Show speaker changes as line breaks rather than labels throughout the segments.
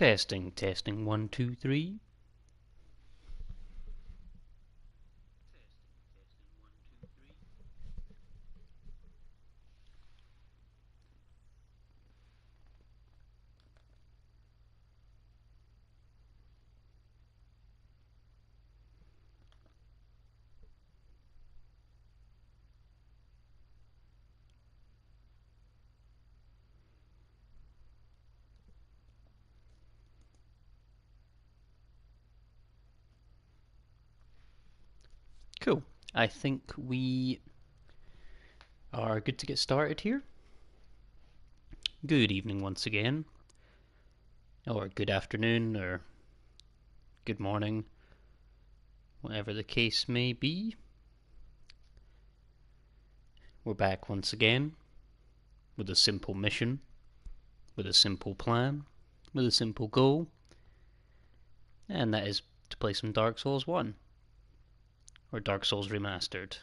Testing, testing, 1, 2, 3. Cool. I think we are good to get started here. Good evening once again, or good afternoon, or good morning, whatever the case may be. We're back once again with a simple mission, with a simple plan, with a simple goal, and that is to play some Dark Souls 1, or Dark Souls Remastered.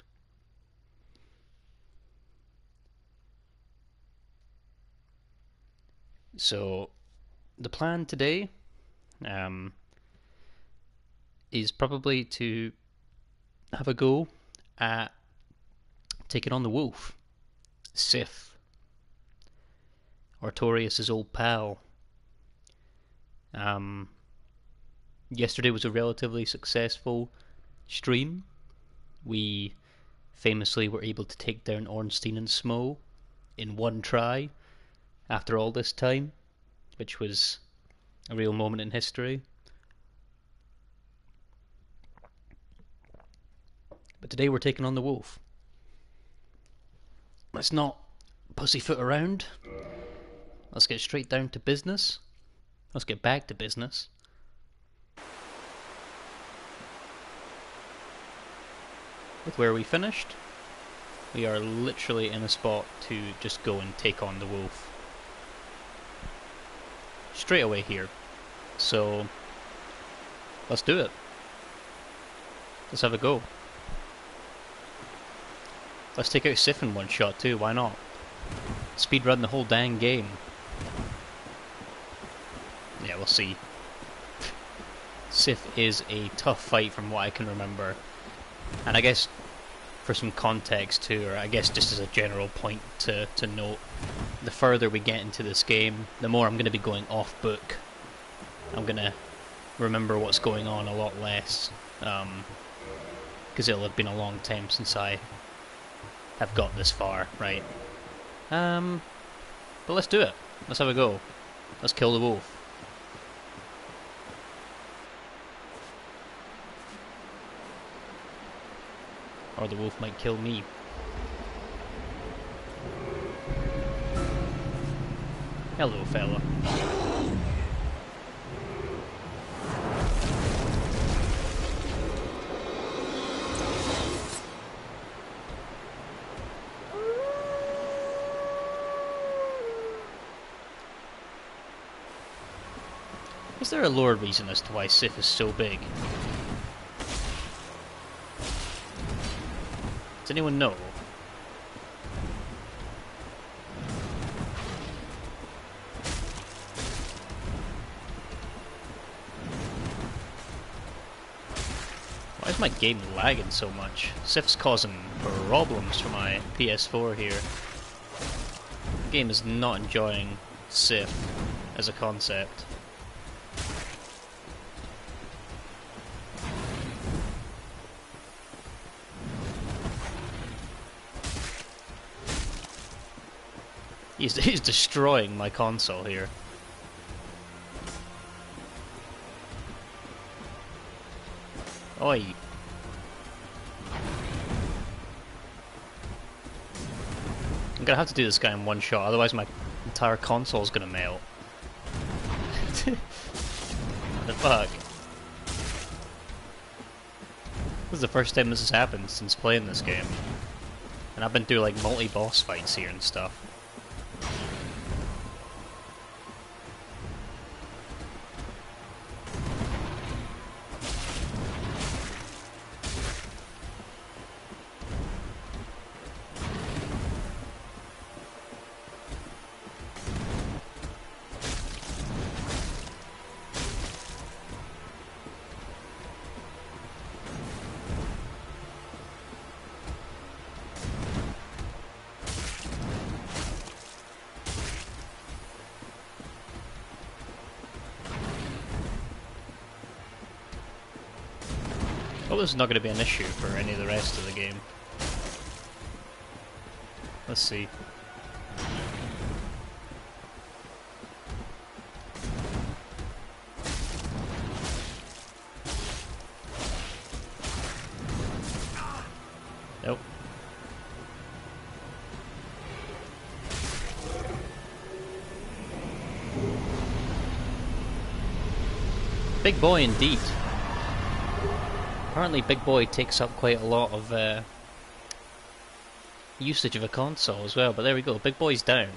So, the plan today is probably to have a go at taking on the wolf, Sif, Artorias' old pal. Yesterday was a relatively successful stream. We famously were able to take down Ornstein and Smo in one try after all this time, which was a real moment in history. But today we're taking on the wolf. Let's not pussyfoot around. Let's get straight down to business. Let's get back to business. With where we finished, we are literally in a spot to just go and take on the wolf straight away here. So let's do it. Let's have a go. Let's take out Sif in one shot too, why not? Speedrun the whole dang game. Yeah, we'll see. Sif is a tough fight from what I can remember. And I guess for some context too, or I guess just as a general point to note, the further we get into this game, the more I'm going to be going off book. I'm going to remember what's going on a lot less, because it'll have been a long time since I have got this far, right? But let's do it. Let's have a go. Let's kill the wolf. Or the wolf might kill me. Hello, fella. Is there a lore reason as to why Sif is so big? Does anyone know? Why is my game lagging so much? Sif's causing problems for my PS4 here. The game is not enjoying Sif as a concept. He's destroying my console here. Oi. I'm gonna have to do this guy in one shot, otherwise my entire console's gonna melt. The fuck? This is the first time this has happened since playing this game. And I've been through like multi-boss fights here and stuff. Well, this is not going to be an issue for any of the rest of the game. Let's see. Nope. Big boy indeed. Apparently Big Boy takes up quite a lot of usage of a console as well, but there we go, Big Boy's down.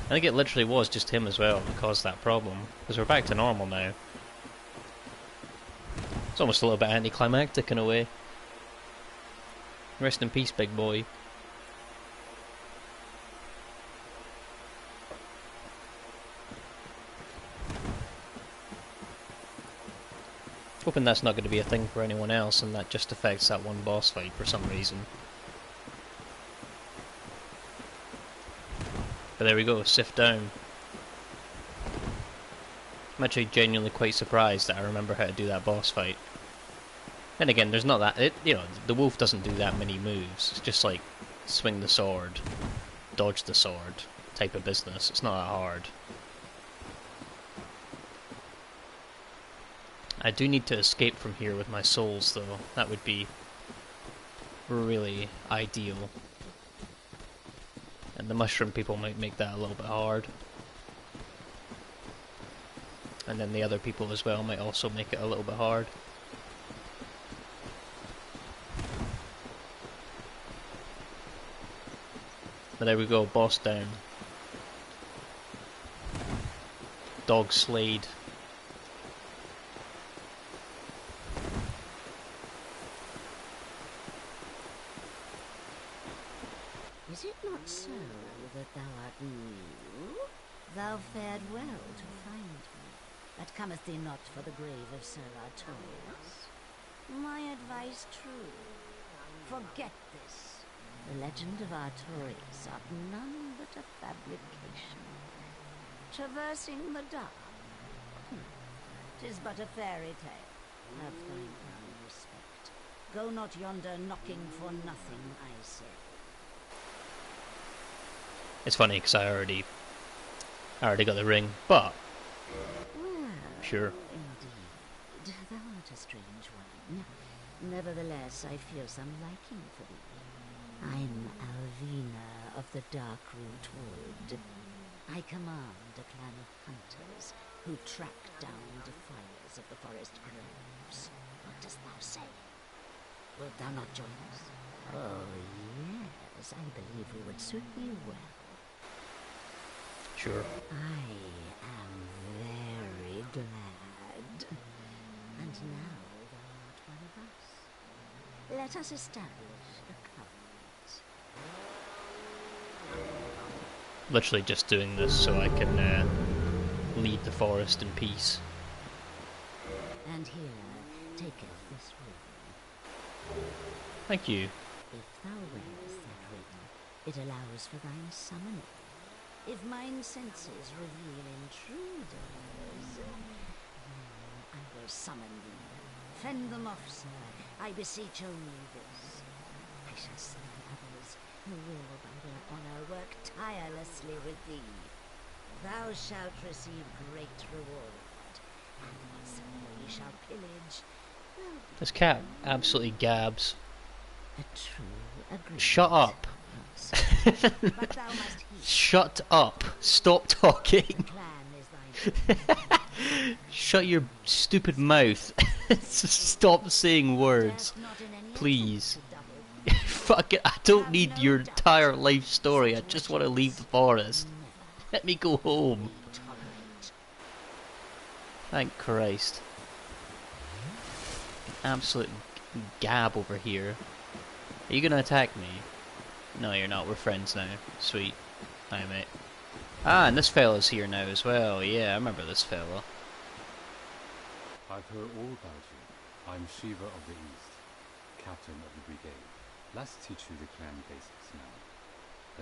I think it literally was just him as well that caused that problem, because we're back to normal now. It's almost a little bit anticlimactic in a way. Rest in peace, Big Boy. Hoping that's not going to be a thing for anyone else, and that just affects that one boss fight for some reason. But there we go, Sif down. I'm actually genuinely quite surprised that I remember how to do that boss fight. And again, there's not that, you know, the wolf doesn't do that many moves. It's just like swing the sword, dodge the sword type of business. It's not that hard. I do need to escape from here with my souls, though. That would be really ideal. And the mushroom people might make that a little bit hard. And then the other people as well might also make it a little bit hard. But there we go, boss down. Dog slayed.
Is it not so that thou art new? Thou fared well to find me, but cometh thee not for the grave of Sir Artorias? My advice true. Forget this. The legend of Artorias art none but a fabrication. Traversing the dark. 'Tis but a fairy tale. Have thine own respect. Go not yonder knocking for nothing, I say.
It's funny because I already got the ring, but
Well,
sure.
indeed, thou art a strange one. Nevertheless, I feel some liking for thee. I'm Alvina of the Darkroot Wood. I command a clan of hunters who track down defilers of the forest groves. What dost thou say? Wilt thou not join us? Oh, yes, I believe we would suit thee well.
Sure.
I am very glad. And now thou art one of us. Let us establish a covenant.
Literally just doing this so I can lead the forest in peace.
And here, taketh this ring.
Thank you.
If thou wearest that ring, it allows for thine summoning. If mine senses reveal intruders, then I will summon thee. Fend them off, sir. I beseech only this. I shall summon others who will, by their honor, work tirelessly with thee. Thou shalt receive great reward, and whatsoever ye shall pillage will be
This cat absolutely gabs.
a true agreement.
Shut up.
But thou must heed.
Shut up. Stop talking.
Clan is thine.
Shut your stupid mouth. Stop saying words.
Death not in any
Please.
attempt to double.
Fuck it. I don't need your entire life story. I just want to leave the forest. Let me go home.
Tolerate.
Thank Christ. Absolute gab over here. Are you gonna attack me? No, you're not. We're friends now. Sweet. Hi, mate. Ah, and this fella's here now as well. Yeah, I remember this fella.
I've heard all about you. I'm Shiva of the East, captain of the brigade. Let's teach you the clan basics now,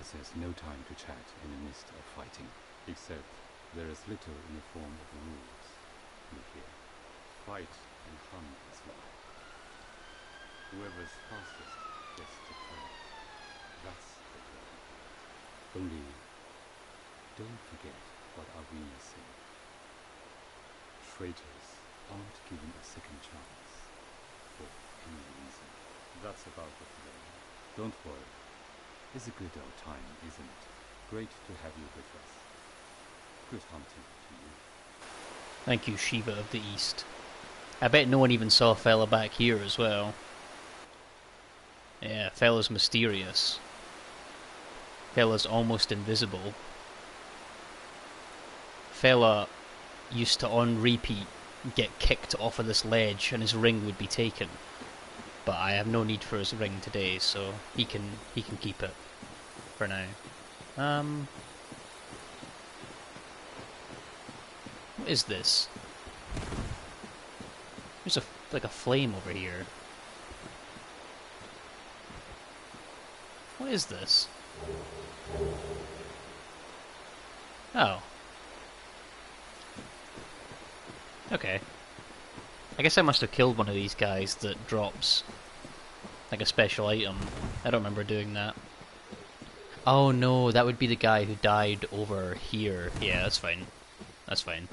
as there's no time to chat in the midst of fighting. Except there is little in the form of rules. Look here. Fight and hunt is life. Whoever's fastest gets to play. That's the game. Only, don't forget what Avini said. Traitors aren't given a second chance for any reason. That's about the thrill. Don't worry. It's a good old time, isn't it? Great to have you with us. Good hunting to you.
Thank you, Shiva of the East. I bet no one even saw a fella back here as well. Yeah, fella's mysterious. Fella's almost invisible. Fella used to on repeat get kicked off of this ledge and his ring would be taken. But I have no need for his ring today, so he can keep it for now. What is this? There's like a flame over here. What is this? Oh. Okay. I guess I must have killed one of these guys that drops like a special item. I don't remember doing that. Oh no, that would be the guy who died over here. Yeah, that's fine. That's fine.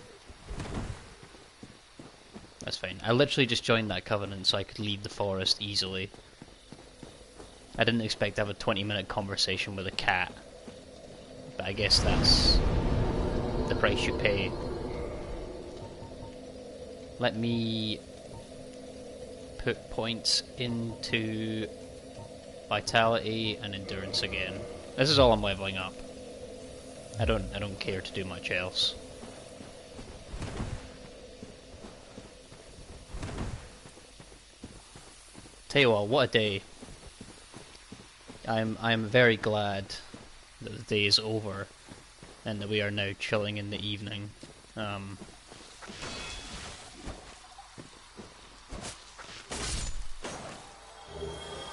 That's fine. I literally just joined that covenant so I could leave the forest easily. I didn't expect to have a 20-minute conversation with a cat. But I guess that's the price you pay. Let me put points into vitality and endurance again. This is all I'm leveling up. I don't care to do much else. Tell you what a day. I'm very glad that the day is over and that we are now chilling in the evening.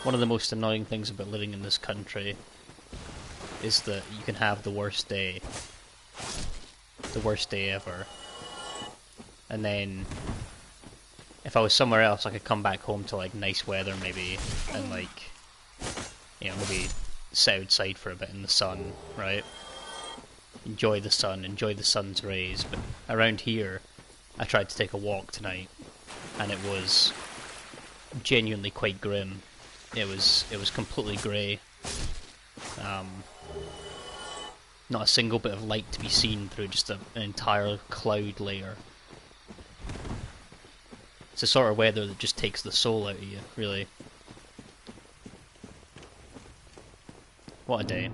One of the most annoying things about living in this country is that you can have the worst day ever, and then if I was somewhere else I could come back home to like nice weather maybe, and like, you know, maybe sit outside for a bit in the sun, right? Enjoy the sun, enjoy the sun's rays. But around here I tried to take a walk tonight and it was genuinely quite grim. It was completely grey. Not a single bit of light to be seen through just an entire cloud layer. It's the sort of weather that just takes the soul out of you, really. What a day.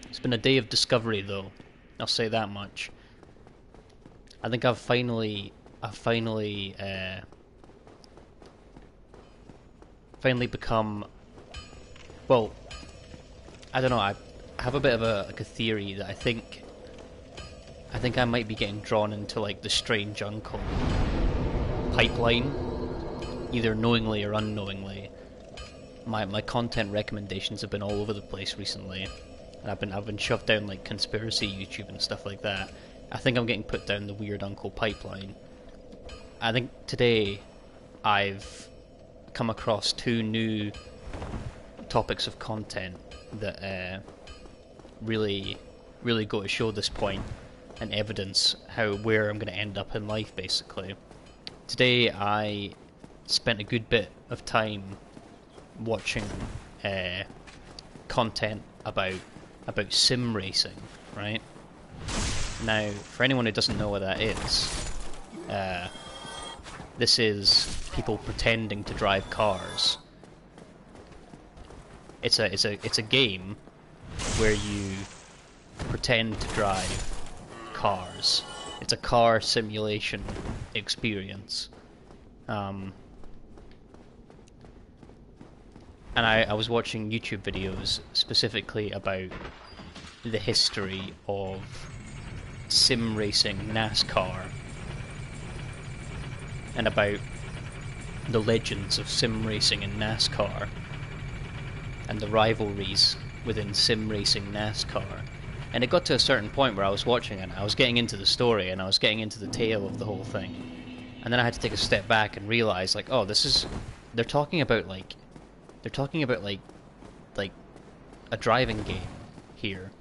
It's been a day of discovery though, I'll say that much. I think I've finally become, well, I don't know, I have a bit of a theory that I think I might be getting drawn into like the strange uncle pipeline, either knowingly or unknowingly. My content recommendations have been all over the place recently, and I've been shoved down like conspiracy YouTube and stuff like that. I think I'm getting put down the weird uncle pipeline. I think today I've come across two new topics of content that really go to show this point and evidence where I'm going to end up in life, basically. Today I spent a good bit of time watching content about sim racing, right? Now, for anyone who doesn't know what that is, this is people pretending to drive cars. It's a game where you pretend to drive cars. It's a car simulation experience. And I was watching YouTube videos specifically about the history of sim racing NASCAR and about the legends of sim racing in NASCAR and the rivalries within sim racing NASCAR. And it got to a certain point where I was watching it, I was getting into the story and I was getting into the tale of the whole thing, and then I had to take a step back and realise, like, oh, this is they're talking about like a driving game here.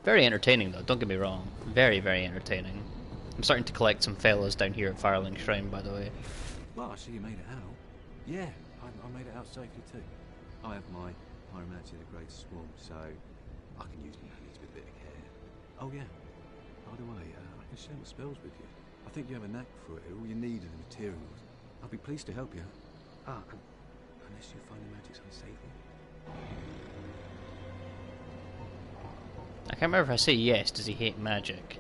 Very entertaining though, don't get me wrong. Very, very entertaining. I'm starting to collect some fellas down here at Firelink Shrine, by the way.
Well, I see you made it out. Yeah, I made it out safely too. I have my pyromancy of the Great Swarm, so I can use my hands with a bit of care. Oh yeah, by the way, I can share my spells with you. I think you have a knack for it. All you need are the materials. I'll be pleased to help you. Unless you find the magic's unsavory.
I can't remember if I say yes, does he hate magic?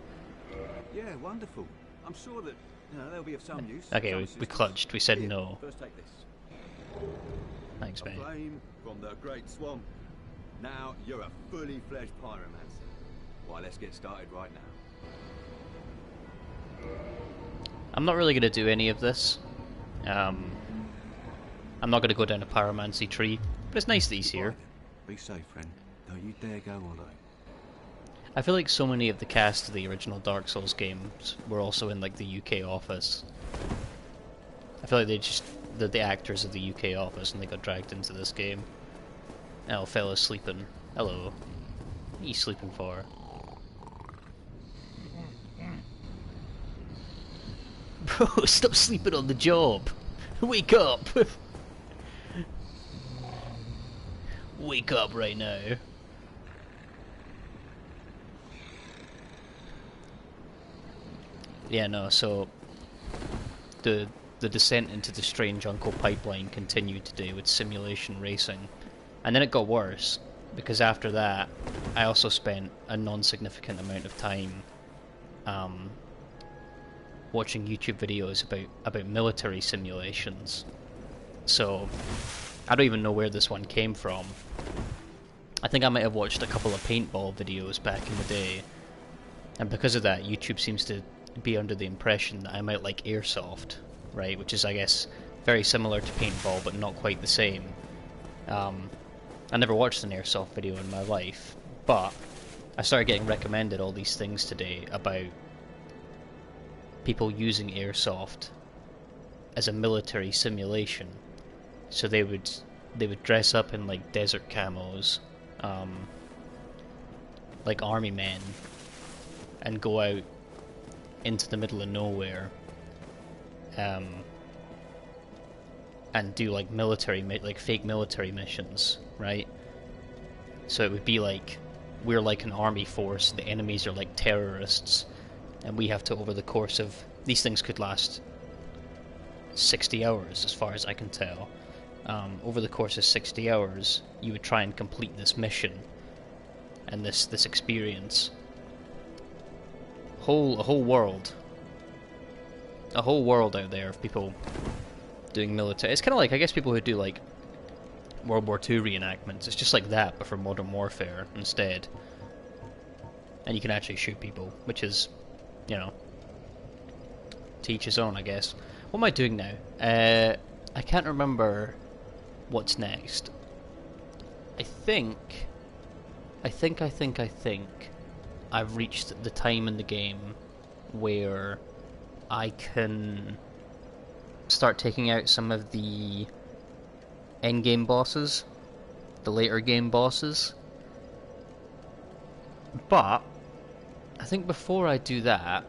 Yeah, wonderful. I'm sure that they'll be of some use.
Okay, we clutched, we said
Here,
no.
First take this.
Thanks,
A
mate.
flame from the Great Swamp. Now you're a fully fledged pyromancer. Why, let's get started right now.
I'm not really going to do any of this. I'm not going to go down a pyromancy tree, but it's nice that he's here.
Be safe, friend. Don't you dare go on.
I feel like so many of the cast of the original Dark Souls games were also in like the UK office. I feel like they're the actors of the UK office and they got dragged into this game. Oh, fella's sleeping. Hello. What are you sleeping for? Bro, stop sleeping on the job! Wake up! Wake up right now. Yeah, no, so the descent into the strange Uncle Pipeline continued today with simulation racing. And then it got worse, because after that I also spent a non-significant amount of time watching YouTube videos about military simulations. So I don't even know where this one came from. I think I might have watched a couple of paintball videos back in the day, and because of that YouTube seems to be under the impression that I might like airsoft, right, which is I guess very similar to paintball but not quite the same. I never watched an airsoft video in my life, but I started getting recommended all these things today about people using airsoft as a military simulation. So they would dress up in like desert camos, like army men, and go out into the middle of nowhere, and do like fake military missions, right? So it would be like we're like an army force, the enemies are like terrorists, and we have to, over the course of these things could last 60 hours as far as I can tell. Over the course of 60 hours you would try and complete this mission and this experience. A whole world out there of people doing military. It's kind of like, I guess, people who do like World War II reenactments. It's just like that, but for Modern Warfare instead. And you can actually shoot people, which is, you know, to each his own, I guess. What am I doing now? I can't remember what's next. I think I've reached the time in the game where I can start taking out some of the endgame bosses, the later game bosses. But I think before I do that,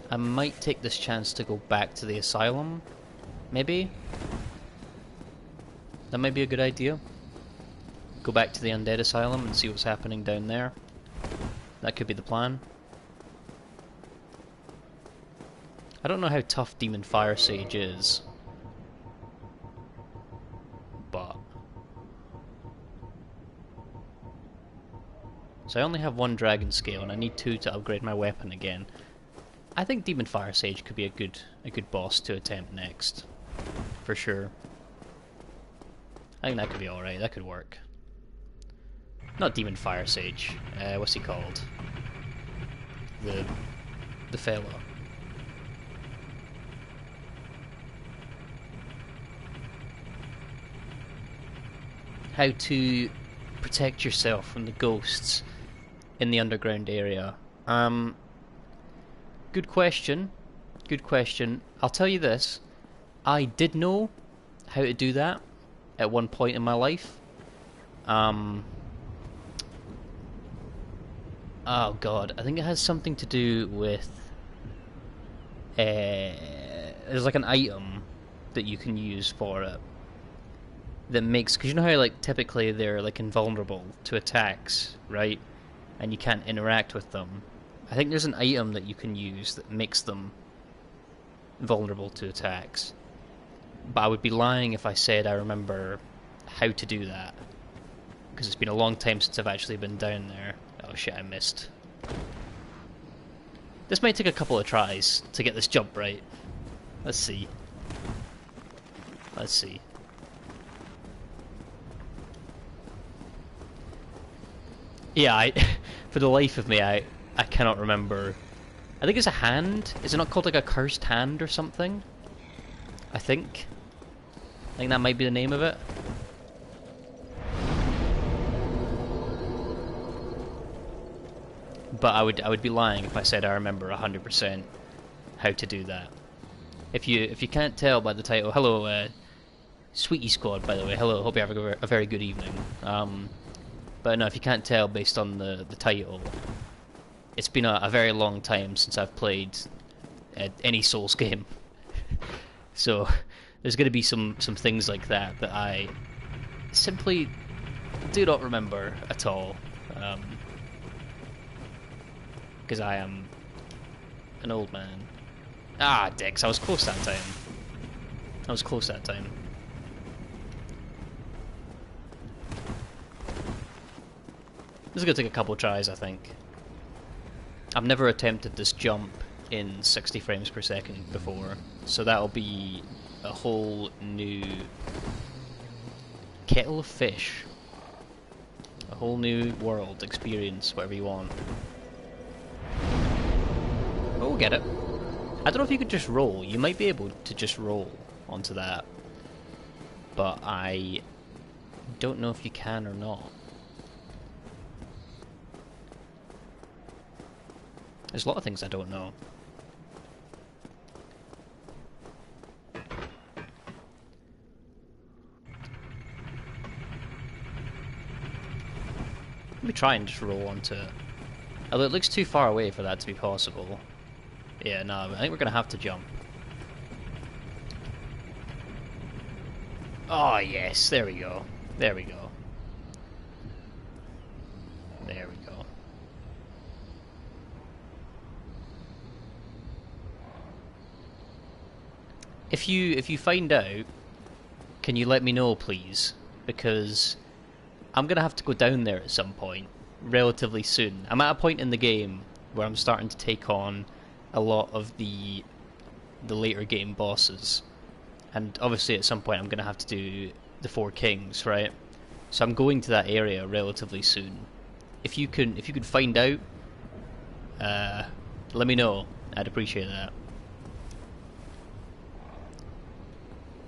I might take this chance to go back to the asylum. Maybe? That might be a good idea. Go back to the undead asylum and see what's happening down there. That could be the plan. I don't know how tough Demon Fire Sage is, but so I only have one dragon scale and I need 2 to upgrade my weapon again. I think Demon Fire Sage could be a good boss to attempt next, for sure. I think that could be alright, that could work. Not Demon Fire Sage, what's he called? The fella. How to protect yourself from the ghosts in the underground area. Good question. Good question. I'll tell you this. I did know how to do that at one point in my life. Oh god, I think it has something to do with there's like an item that you can use for it that makes, because you know how like typically they're like invulnerable to attacks, right? And you can't interact with them. I think there's an item that you can use that makes them vulnerable to attacks. But I would be lying if I said I remember how to do that, because it's been a long time since I've actually been down there. Oh shit, I missed. This might take a couple of tries to get this jump right. Let's see. Let's see. Yeah, for the life of me, I cannot remember. I think it's a hand. Is it not called like a cursed hand or something? I think that might be the name of it. But I would be lying if I said I remember 100% how to do that. If you can't tell by the title, hello, Sweetie Squad, by the way. Hello, hope you have a very good evening. But no, if you can't tell based on the title, it's been a very long time since I've played any Souls game. So there's going to be some things like that that I simply do not remember at all. Because I am an old man. Ah, dicks, I was close that time. I was close that time. This is going to take a couple tries, I think. I've never attempted this jump in 60 frames per second before, so that'll be a whole new kettle of fish. A whole new world, experience, whatever you want. Oh, we'll get it. I don't know if you could just roll. You might be able to just roll onto that, but I don't know if you can or not. There's a lot of things I don't know. Let me try and just roll onto it. Although it looks too far away for that to be possible. Yeah, no, I think we're gonna have to jump. Oh yes, there we go. There we go. There we go. If you find out, can you let me know, please? Because I'm gonna have to go down there at some point, relatively soon. I'm at a point in the game where I'm starting to take on a lot of the later game bosses, and obviously at some point I'm gonna have to do the Four Kings, right? So I'm going to that area relatively soon. If you could find out, let me know. I'd appreciate that.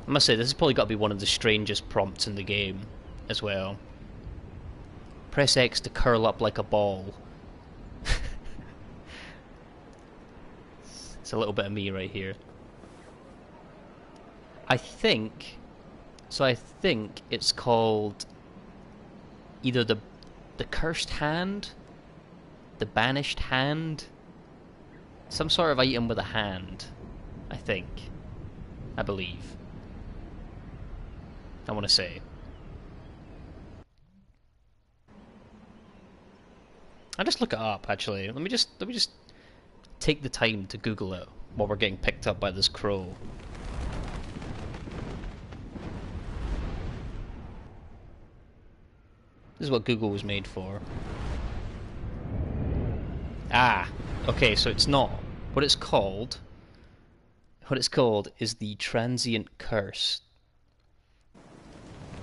I must say, this has probably got to be one of the strangest prompts in the game as well. Press X to curl up like a ball. It's a little bit of me right here. I think it's called either the cursed hand, the banished hand, some sort of item with a hand, I believe. I want to say. I'll just look it up, actually. Let me just take the time to Google it while we're getting picked up by this crow. This is what Google was made for. Ah, okay, so it's not. What it's called is the Transient Curse.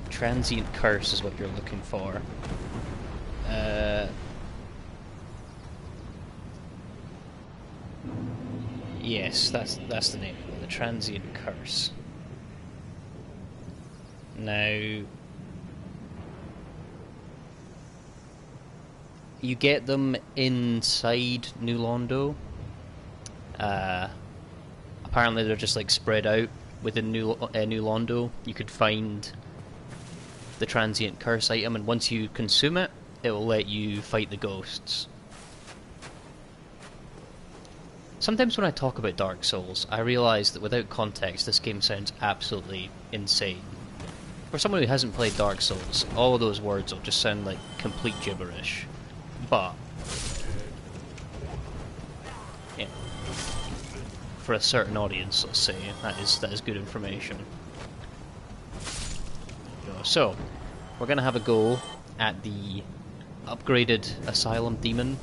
Transient Curse is what you're looking for. Yes, that's the name of it, the Transient Curse. Now, you get them inside New Londo. Apparently they're just like spread out within New Londo, you could find the transient curse item, and once you consume it, it will let you fight the ghosts. Sometimes when I talk about Dark Souls, I realise that without context, this game sounds absolutely insane. For someone who hasn't played Dark Souls, all of those words will just sound like complete gibberish. But yeah, for a certain audience, let's say, that is good information. So, we're gonna have a go at the upgraded Asylum Demon.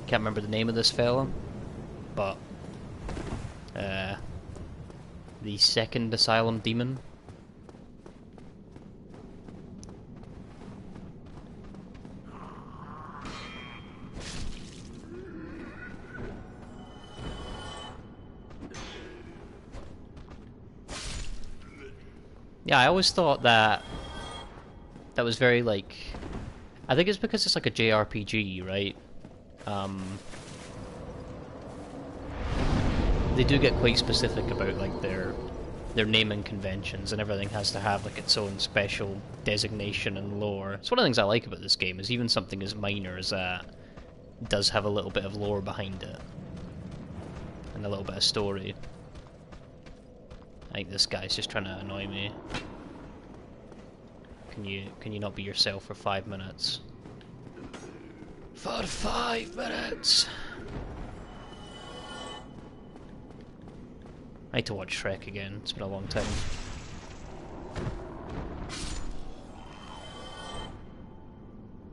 Can't remember the name of this fella, but the second Asylum Demon. Yeah, I always thought that was very, like... I think it's because it's like a JRPG, right? They do get quite specific about, like, their naming conventions, and everything has to have, like, its own special designation and lore. It's one of the things I like about this game, is even something as minor as that does have a little bit of lore behind it. And a little bit of story. I think this guy's just trying to annoy me. Can you not be yourself for 5 minutes? For 5 minutes! I need to watch Shrek again, it's been a long time.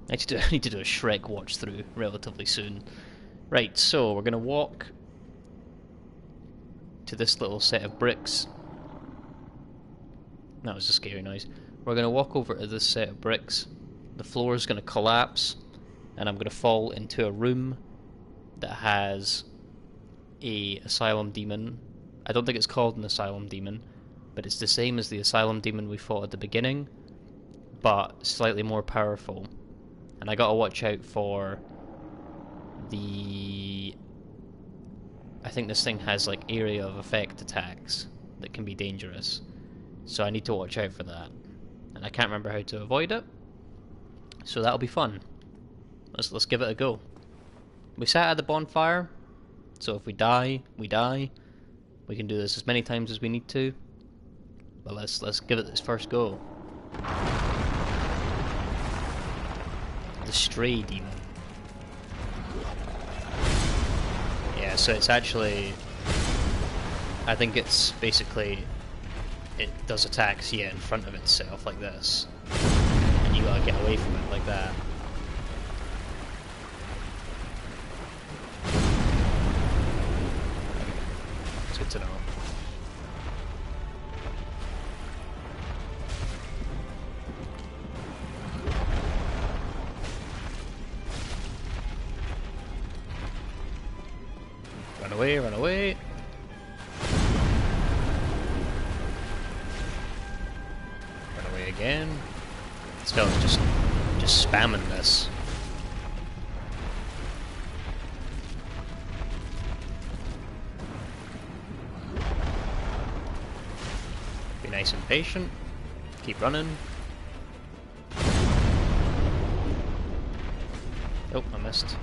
I need to do a Shrek watch through relatively soon. Right, so we're gonna walk to this little set of bricks. That was a scary noise. We're going to walk over to this set of bricks. The floor is going to collapse, and I'm going to fall into a room that has a Asylum Demon. I don't think it's called an Asylum Demon, but it's the same as the Asylum Demon we fought at the beginning, but slightly more powerful. And I gotta watch out for the... I think this thing has like area of effect attacks that can be dangerous. So I need to watch out for that. And I can't remember how to avoid it. So that'll be fun. Let's give it a go. We sat at the bonfire, so if we die, we die. We can do this as many times as we need to. But let's give it this first go. The Stray Demon. Yeah, so it's actually... I think it's basically... It does attacks, yeah, in front of itself, like this. And you gotta get away from it, like that. It's good to know. Run away, run away! Again. This fella's just spamming this. Be nice and patient. Keep running. Oh, I missed.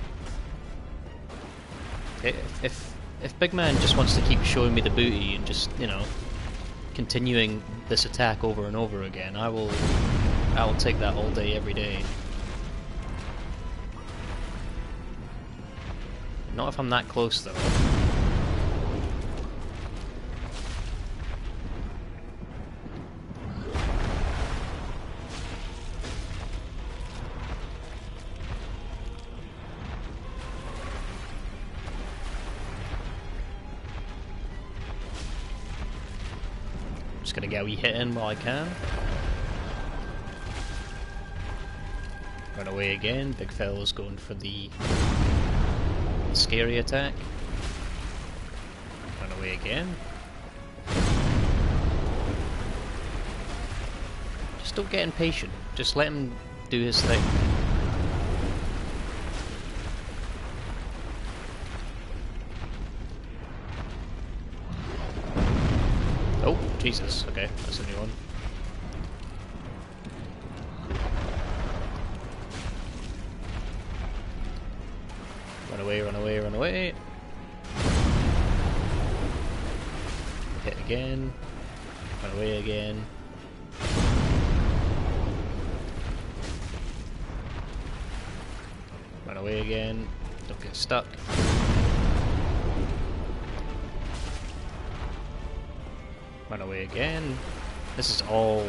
If Big Man just wants to keep showing me the booty and just, you know, continuing this attack over and over again, I will take that all day, every day. Not if I'm that close, though. Just gonna get a wee hit in while I can. Run away again. Big fella's going for the scary attack. Run away again. Just don't get impatient. Just let him do his thing. Oh, Jesus, okay, that's a new one. Run away, run away, run away. Hit again. Run away again. Run away again. Don't get stuck. Run away again. This is all...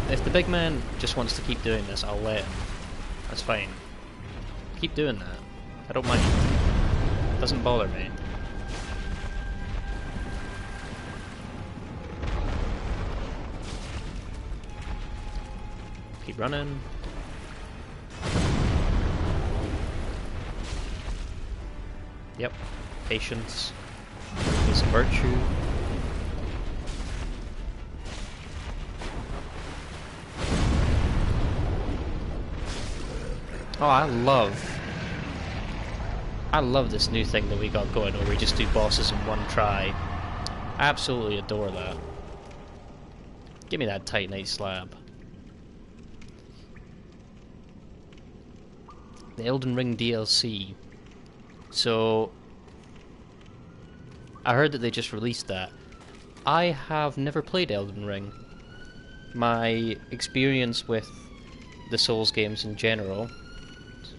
If the big man just wants to keep doing this, I'll let him. That's fine. Keep doing that. I don't mind. It doesn't bother me. Keep running. Yep. Patience is a virtue. Oh, I love this new thing that we got going where we just do bosses in one try. I absolutely adore that. Give me that Titanite slab. The Elden Ring DLC. So, I heard that they just released that. I have never played Elden Ring. My experience with the Souls games in general...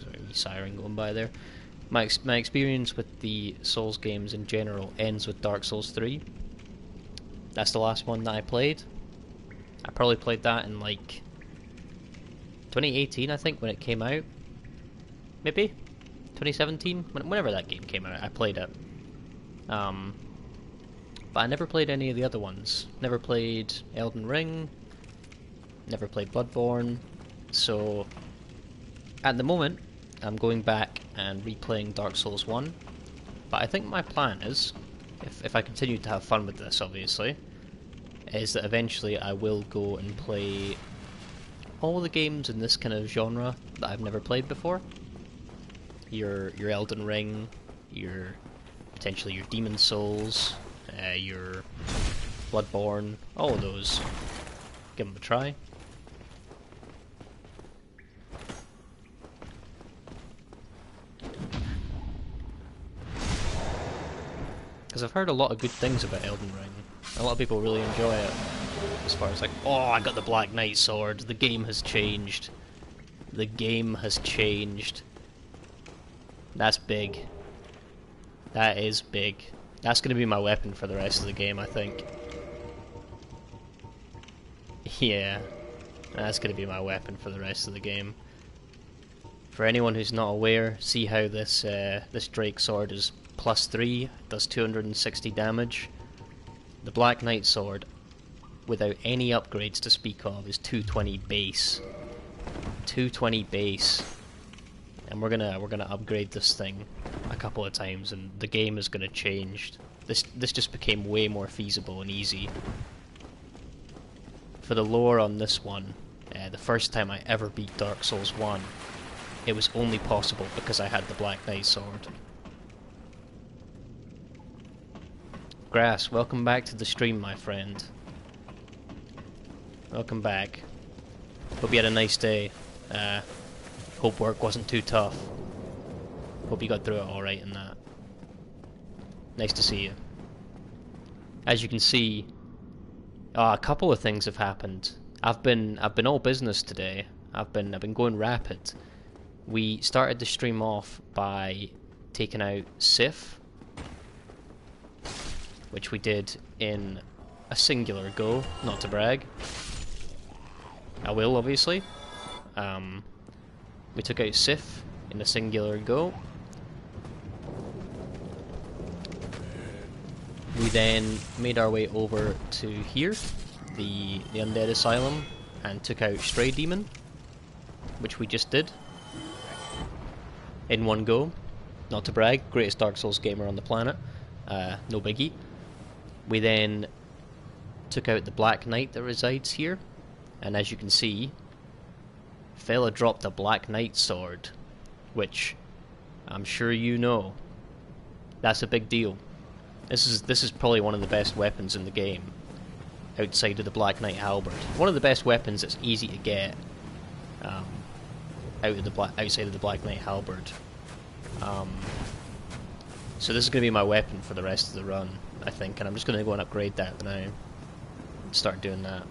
Sorry, wee siren going by there. My experience with the Souls games in general ends with Dark Souls 3. That's the last one that I played. I probably played that in like 2018, I think, when it came out. Maybe 2017, whenever that game came out, I played it. But I never played any of the other ones. Never played Elden Ring. Never played Bloodborne. So at the moment, I'm going back and replaying Dark Souls 1. But I think my plan is, if I continue to have fun with this, obviously, is that eventually I will go and play all the games in this kind of genre that I've never played before. Your Elden Ring, potentially your Demon Souls, your Bloodborne, all of those. Give them a try. Because I've heard a lot of good things about Elden Ring. A lot of people really enjoy it. As far as like, oh, I got the Black Knight sword, the game has changed. The game has changed. That's big. That is big. That's going to be my weapon for the rest of the game, I think. Yeah. That's going to be my weapon for the rest of the game. For anyone who's not aware, see how this this Drake sword is +3, does 260 damage. The Black Knight sword, without any upgrades to speak of, is 220 base. 220 base. And we're gonna upgrade this thing a couple of times, and the game is gonna change. This just became way more feasible and easy. For the lore on this one, the first time I ever beat Dark Souls 1, it was only possible because I had the Black Knight sword. Grass, welcome back to the stream, my friend. Welcome back. Hope you had a nice day. Hope work wasn't too tough. Hope you got through it alright in that. Nice to see you. As you can see, a couple of things have happened. I've been all business today. I've been going rapid. We started the stream off by taking out Sif, which we did in a singular go, not to brag. I will, obviously. We took out Sif in a singular go. We then made our way over to here, the Undead Asylum, and took out Stray Demon, which we just did in one go. Not to brag, greatest Dark Souls gamer on the planet, no biggie. We then took out the Black Knight that resides here, and as you can see, fella dropped a Black Knight sword, which I'm sure you know. That's a big deal. This is probably one of the best weapons in the game. outside of the Black Knight Halberd. One of the best weapons that's easy to get outside of the Black Knight Halberd. So this is going to be my weapon for the rest of the run, I think, and I'm just going to go and upgrade that now. Start doing that.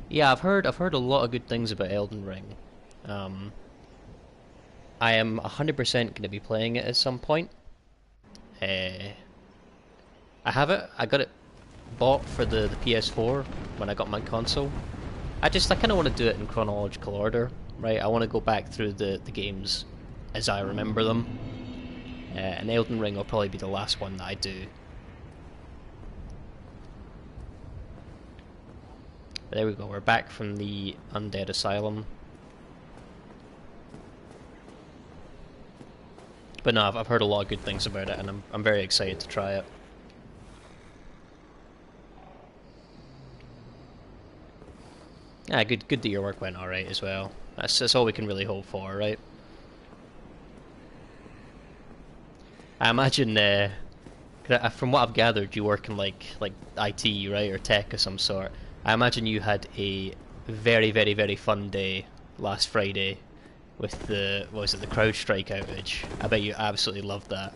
Yeah, I've heard a lot of good things about Elden Ring. I am 100% going to be playing it at some point. I have it. I got it bought for the PS4 when I got my console. I kind of want to do it in chronological order, right? I want to go back through the games as I remember them. And Elden Ring will probably be the last one that I do. But there we go, we're back from the Undead Asylum. But no, I've heard a lot of good things about it, and I'm very excited to try it. Yeah, good that your work went alright as well. That's all we can really hope for, right? I imagine, from what I've gathered, you work in like IT, right, or tech of some sort. I imagine you had a very, very, very fun day last Friday with the CrowdStrike outage. I bet you absolutely loved that.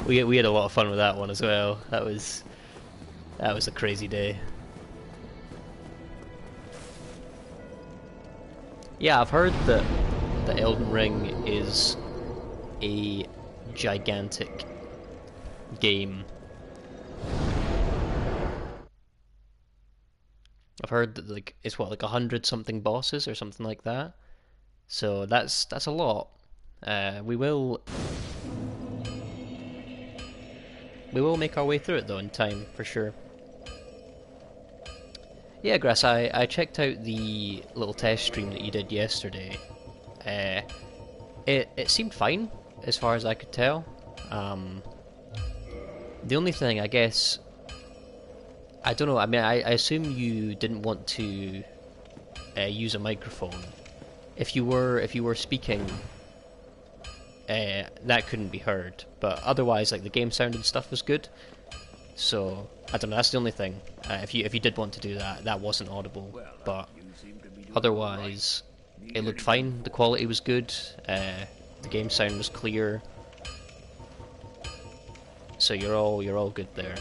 we had a lot of fun with that one as well. That was a crazy day. Yeah, I've heard that the Elden Ring is a gigantic game. I've heard that it's like 100 something bosses or something like that. So that's a lot. We will make our way through it though in time for sure. Yeah, Grass, I checked out the little test stream that you did yesterday. It seemed fine as far as I could tell. The only thing, I guess, I don't know. I mean, I assume you didn't want to use a microphone. If you were speaking, that couldn't be heard. But otherwise, like the game sound and stuff was good. So I don't know. That's the only thing. If you did want to do that, that wasn't audible. But otherwise, it looked fine. The quality was good. The game sound was clear. So you're all good there.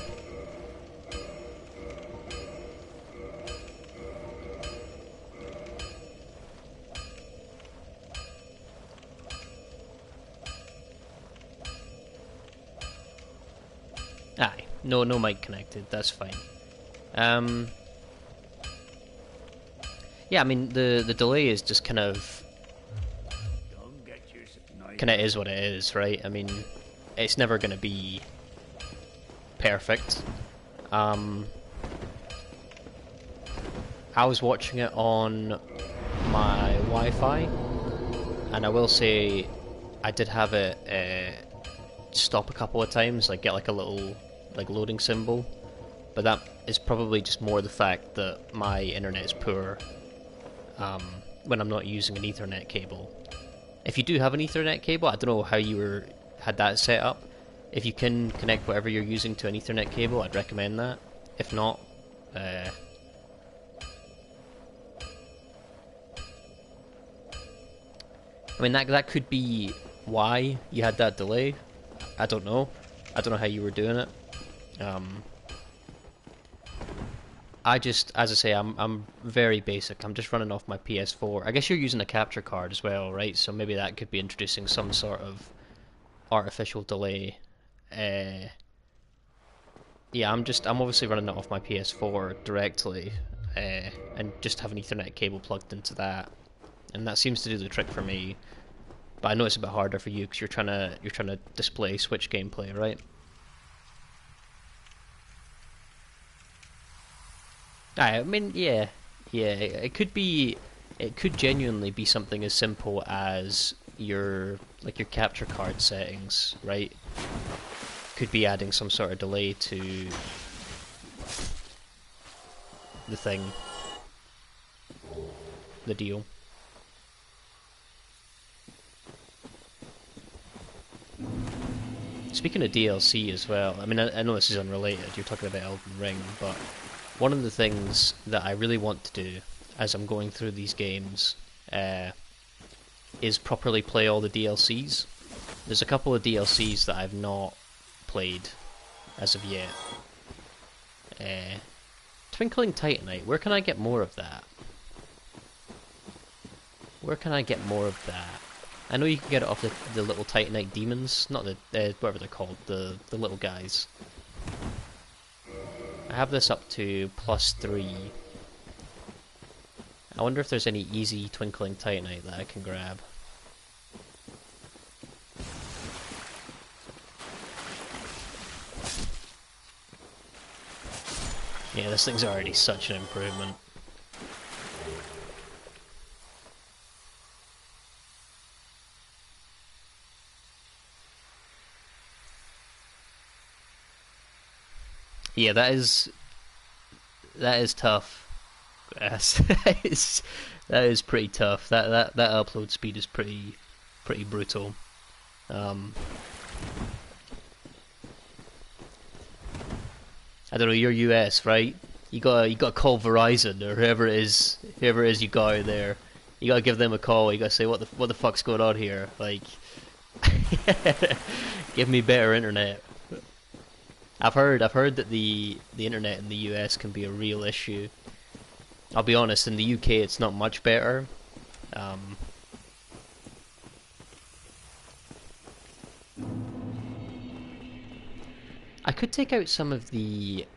Aye, no mic connected. That's fine. Yeah, I mean the delay is just kind of is what it is, right? I mean, it's never gonna be perfect. I was watching it on my Wi-Fi, and I will say I did have it stop a couple of times, like get like a little loading symbol, but that is probably just more the fact that my internet is poor when I'm not using an Ethernet cable. If you do have an Ethernet cable, I don't know how you had that set up. If you can connect whatever you're using to an Ethernet cable, I'd recommend that. If not, I mean that could be why you had that delay. I don't know. I don't know how you were doing it. I just, as I say, I'm very basic. I'm just running off my PS4. I guess you're using a capture card as well, right? So maybe that could be introducing some sort of artificial delay. Yeah, I'm obviously running it off my PS4 directly, and just have an Ethernet cable plugged into that, and that seems to do the trick for me. But I know it's a bit harder for you because you're trying to display Switch gameplay, right? I mean, yeah, it could genuinely be something as simple as your capture card settings, right? Could be adding some sort of delay to the thing, the deal. Speaking of DLC as well, I mean, I know this is unrelated, you're talking about Elden Ring, but one of the things that I really want to do as I'm going through these games is properly play all the DLCs. There's a couple of DLCs that I've not played as of yet. Twinkling Titanite, where can I get more of that? Where can I get more of that? I know you can get it off the little Titanite demons, not the whatever they're called, the little guys. I have this up to +3. I wonder if there's any easy Twinkling Titanite that I can grab. Yeah, this thing's already such an improvement. Yeah, that is tough. Yes, that is pretty tough. That upload speed is pretty brutal. I don't know. You're US, right? You gotta call Verizon or whoever it is you got out there. You gotta give them a call. You gotta say what the fuck's going on here. Like, give me better internet. I've heard that the internet in the US can be a real issue. I'll be honest, in the UK it's not much better. I could take out some of the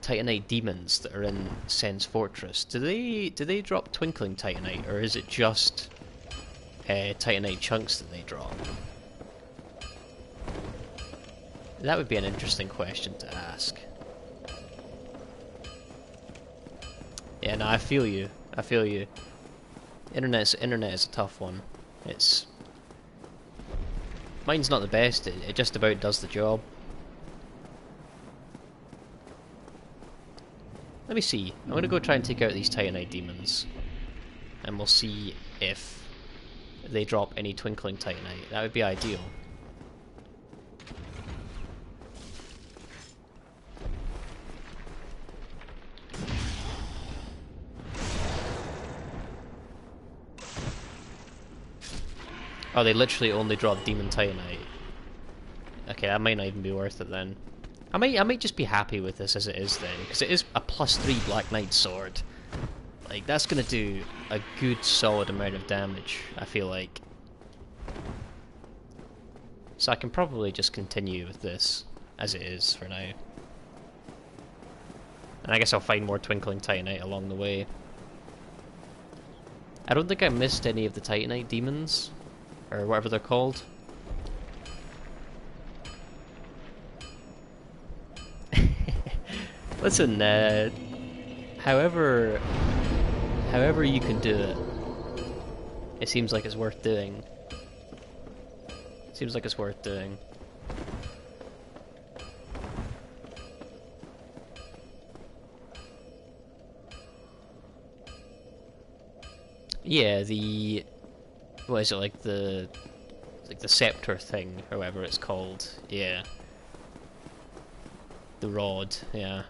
Titanite demons that are in Sen's Fortress. Do they drop Twinkling Titanite, or is it just Titanite chunks that they drop? That would be an interesting question to ask. Yeah, no, I feel you. I feel you. Internet is a tough one. Mine's not the best. It just about does the job. Let me see. I'm gonna go try and take out these Titanite demons, and we'll see if they drop any Twinkling Titanite. That would be ideal. Oh, they literally only drop Demon Titanite. Okay, that might not even be worth it then. I might just be happy with this as it is then, because it is a +3 Black Knight sword. Like, that's gonna do a good solid amount of damage, I feel like. So I can probably just continue with this as it is for now. And I guess I'll find more Twinkling Titanite along the way. I don't think I missed any of the Titanite demons, or whatever they're called. Listen, however you can do it, it seems like it's worth doing. Seems like it's worth doing. Yeah, what is it, like the scepter thing, or whatever it's called? Yeah. The rod, yeah.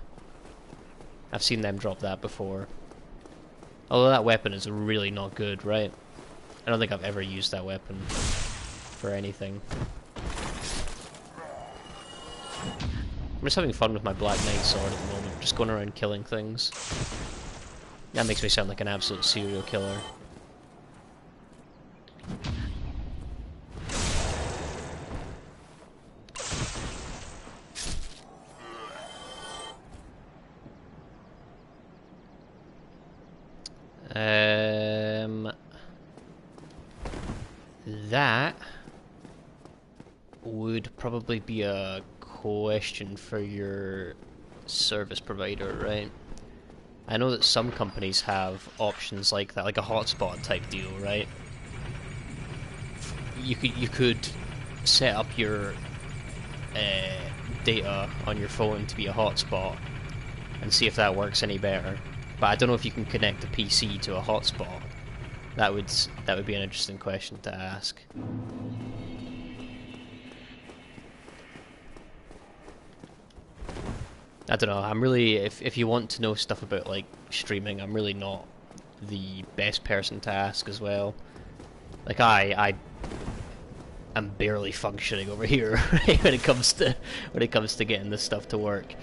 I've seen them drop that before. Although that weapon is really not good, right? I don't think I've ever used that weapon for anything. I'm just having fun with my Black Knight sword at the moment, just going around killing things. That makes me sound like an absolute serial killer. That would probably be a question for your service provider, right? I know that some companies have options like that, like a hotspot type deal, right? You could set up your data on your phone to be a hotspot and see if that works any better. But I don't know if you can connect a PC to a hotspot. That would be an interesting question to ask. I don't know. I'm really, if you want to know stuff about like streaming, I'm really not the best person to ask as well. Like I am barely functioning over here right, when it comes to getting this stuff to work.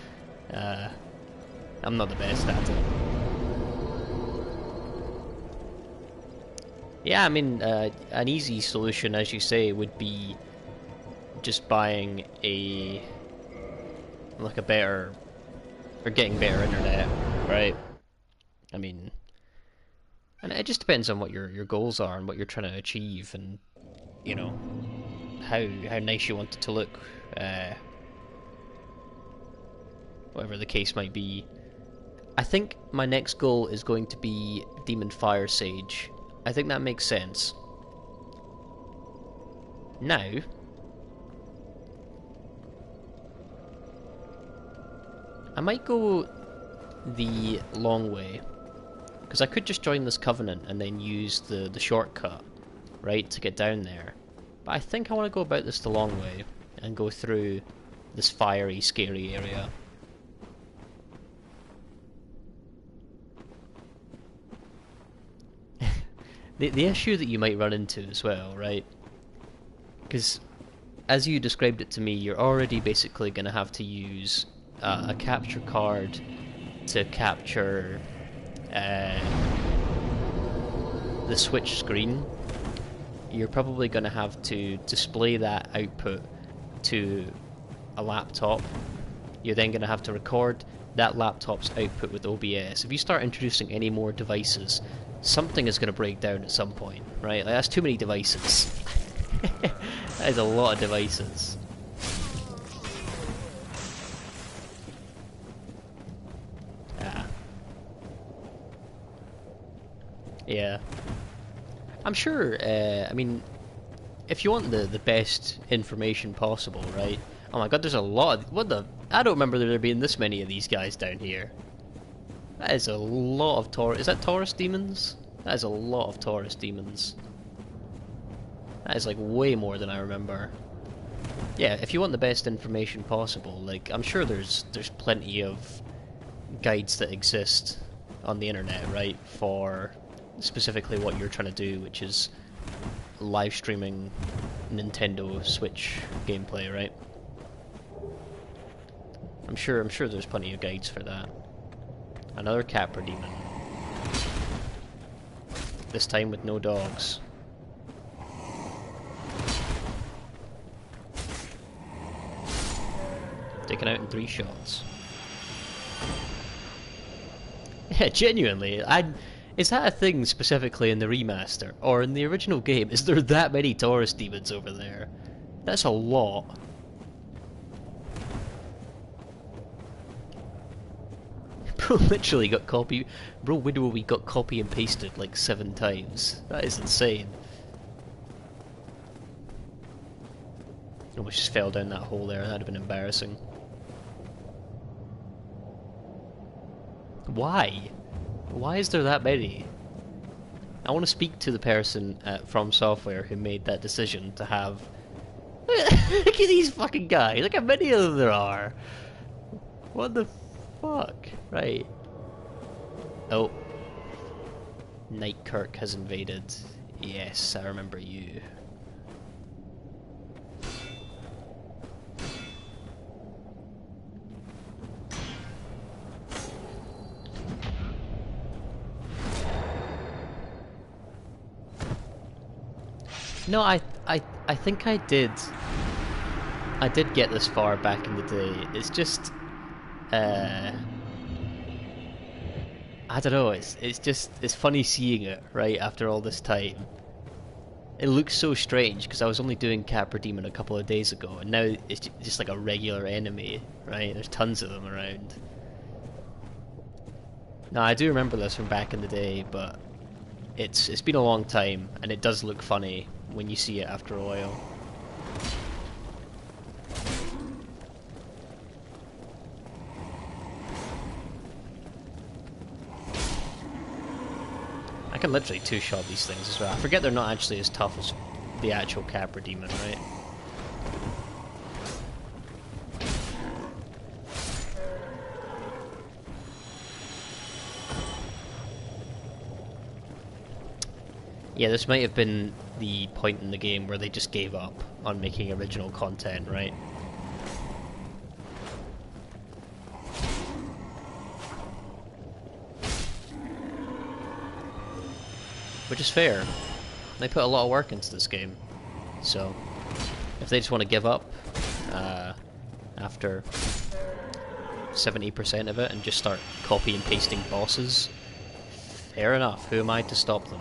I'm not the best at it. Yeah, I mean, an easy solution, as you say, would be just buying a better, or getting better internet, right? I mean, and it just depends on what your goals are and what you're trying to achieve, and you know how nice you want it to look, whatever the case might be. I think my next goal is going to be Demon Fire Sage. I think that makes sense. Now, I might go the long way, because I could just join this covenant and then use the shortcut, right, to get down there. But I think I want to go about this the long way and go through this fiery, scary area. The issue that you might run into as well, right? Because as you described it to me, you're already basically going to have to use a capture card to capture the Switch screen. You're probably going to have to display that output to a laptop. You're then going to have to record that laptop's output with OBS. If you start introducing any more devices, something is going to break down at some point, right? Like, that's too many devices. That is a lot of devices. Yeah. I'm sure, I mean, if you want the best information possible, right? Oh my god, there's a lot of... What the... I don't remember there being this many of these guys down here. That is a lot of Taurus... Is that Taurus demons? That is a lot of Taurus demons. That is like way more than I remember. Yeah, if you want the best information possible, like, I'm sure there's plenty of guides that exist on the internet, right, for specifically what you're trying to do, which is live streaming Nintendo Switch gameplay, right? I'm sure there's plenty of guides for that. Another Capra demon. This time with no dogs. Taken out in 3 shots. Yeah, genuinely, is that a thing specifically in the remaster? Or in the original game, is there that many Taurus demons over there? That's a lot. Bro literally got copy... Bro Widowy got copy and pasted like 7 times. That is insane. Almost just fell down that hole there, that'd have been embarrassing. Why? Why is there that many? I want to speak to the person at From Software who made that decision to have... Look at these fucking guys, look how many of them there are! What the fuck? Right. Oh. Nightkirk has invaded. Yes, I remember you. No, I think I did. I did get this far back in the day. It's just, I don't know. It's funny seeing it right after all this time. It looks so strange because I was only doing Capra Demon a couple of days ago, and now it's just like a regular enemy, right? There's tons of them around. No, I do remember this from back in the day, but it's been a long time, and it does look funny when you see it after a while. I can literally two-shot these things as well. I forget they're not actually as tough as the actual Capra Demon, right? Yeah, this might have been the point in the game where they just gave up on making original content, right? Which is fair. They put a lot of work into this game. So, if they just want to give up after 70% of it and just start copy and pasting bosses, fair enough. Who am I to stop them?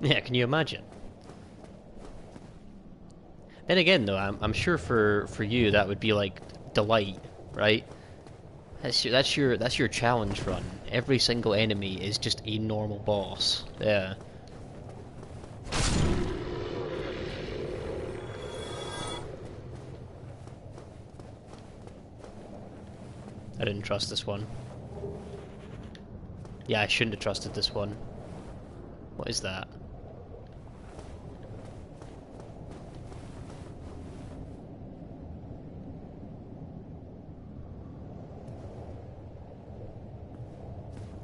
Yeah, can you imagine? Then again, though, I'm sure for you that would be like delight, right? That's your challenge run. Every single enemy is just a normal boss. Yeah. I didn't trust this one. Yeah, I shouldn't have trusted this one. What is that?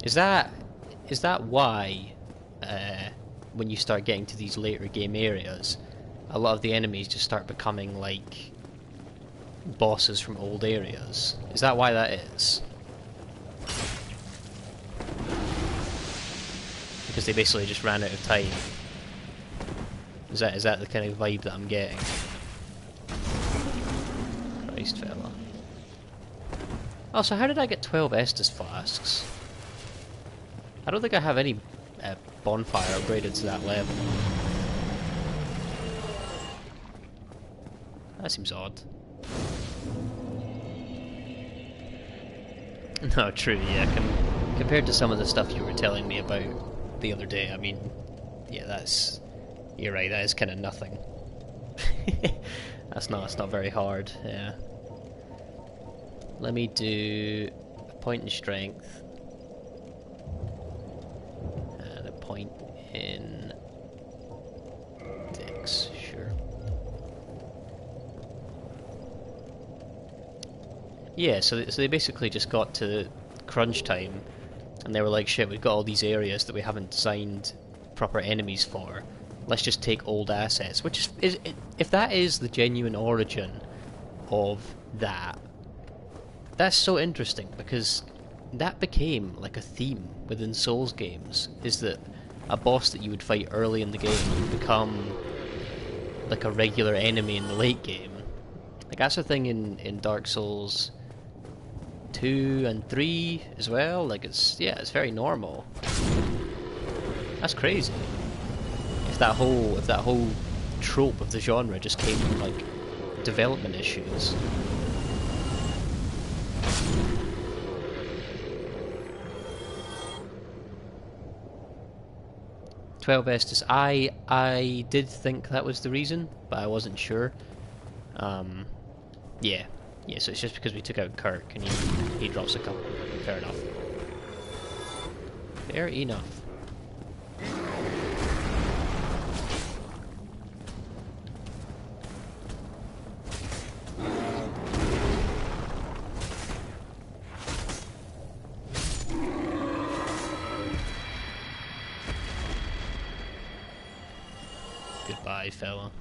Is that why when you start getting to these later game areas, a lot of the enemies just start becoming like bosses from old areas? Is that why that is? Because they basically just ran out of time. Is that the kind of vibe that I'm getting? Christ, fella. Oh, so how did I get 12 Estus flasks? I don't think I have any bonfire upgraded to that level. That seems odd. No, true, yeah. Compared to some of the stuff you were telling me about the other day, I mean, yeah, you're right, that is kind of nothing. It's not very hard, yeah. Let me do a point in strength. And a point in dex, sure. Yeah, so they basically just got to crunch time, and they were like, shit, we've got all these areas that we haven't designed proper enemies for. Let's just take old assets, which is if that is the genuine origin of that, that's so interesting, because that became like a theme within Souls games, is that a boss that you would fight early in the game would become like a regular enemy in the late game. Like that's a thing in Dark Souls 2 and 3 as well. Like it's very normal. That's crazy. If that whole trope of the genre just came from like development issues. "12 Estus." I did think that was the reason, but I wasn't sure. Yeah. So it's just because we took out Kirk and he drops a couple. Fair enough. Fair enough. Goodbye, fella.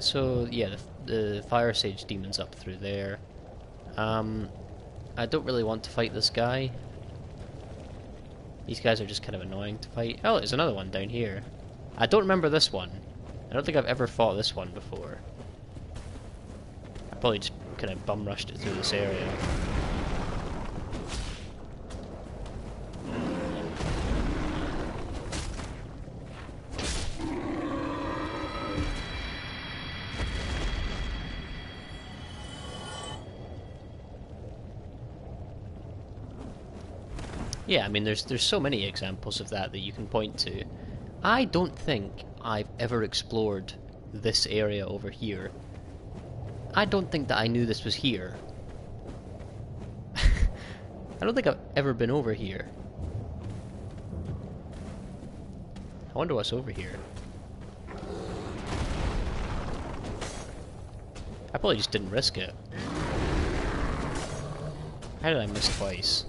So yeah, the Fire Sage demon's up through there. I don't really want to fight this guy. These guys are just kind of annoying to fight. Oh, there's another one down here. I don't remember this one. I don't think I've ever fought this one before. I probably just kind of bum rushed it through this area. Yeah, I mean, there's so many examples of that you can point to. I don't think I've ever explored this area over here. I don't think that I knew this was here. I don't think I've ever been over here. I wonder what's over here. I probably just didn't risk it. How did I miss twice?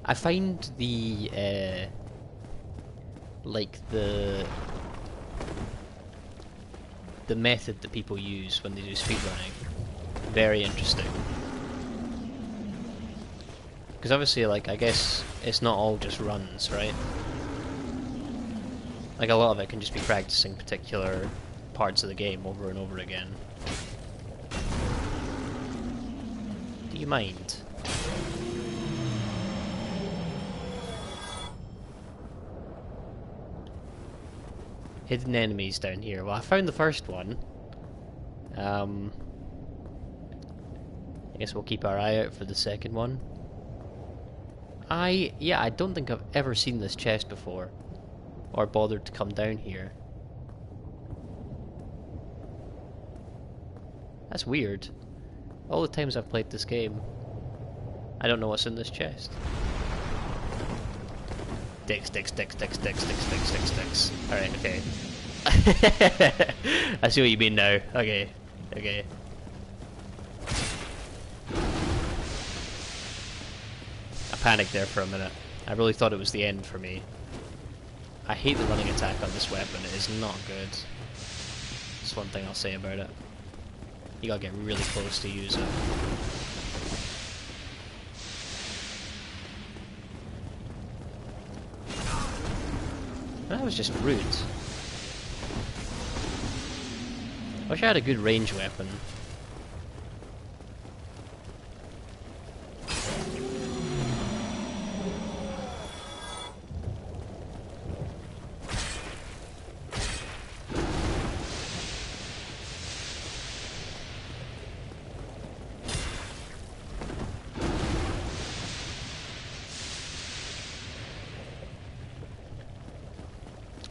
I find the like the method that people use when they do speedrunning very interesting. Because obviously, like, I guess it's not all just runs, right? Like, a lot of it can just be practicing particular parts of the game over and over again. Do you mind? Hidden enemies down here. Well, I found the first one. I guess we'll keep our eye out for the second one. Yeah, I don't think I've ever seen this chest before. Or bothered to come down here. That's weird. All the times I've played this game, I don't know what's in this chest. Dicks. Alright, okay. I see what you mean now. Okay. I panicked there for a minute. I really thought it was the end for me. I hate the running attack on this weapon. It is not good. That's one thing I'll say about it. You gotta get really close to use it. That was just rude. I wish I had a good range weapon.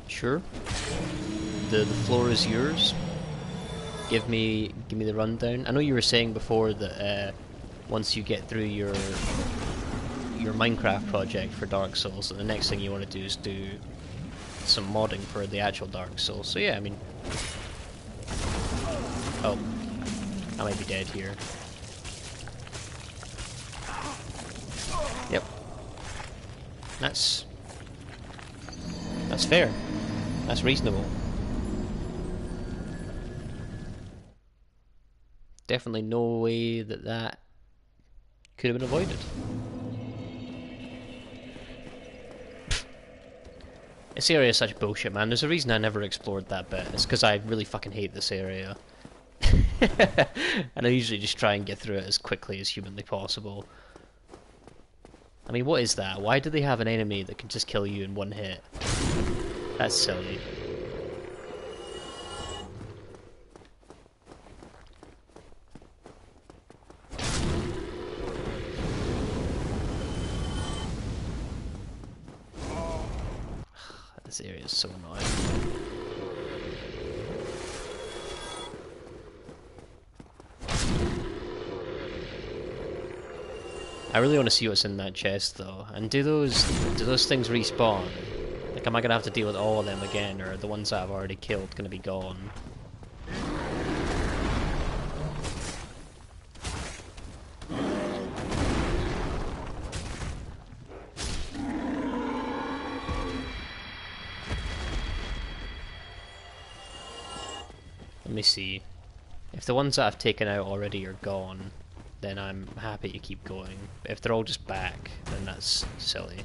Sure. The floor is yours. Give me the rundown. I know you were saying before that once you get through your Minecraft project for Dark Souls, the next thing you want to do is do some modding for the actual Dark Souls. So yeah, I mean, oh, I might be dead here. Yep, that's fair. That's reasonable. Definitely no way that could have been avoided. This area is such bullshit, man. There's a reason I never explored that bit. It's because I really fucking hate this area. And I usually just try and get through it as quickly as humanly possible. I mean, what is that? Why do they have an enemy that can just kill you in one hit? That's silly. This area is so annoying. I really want to see what's in that chest though. And do those things respawn? Like, am I gonna have to deal with all of them again, or are the ones that I've already killed gonna be gone? Let me see. If the ones that I've taken out already are gone, then I'm happy to keep going. If they're all just back, then that's silly.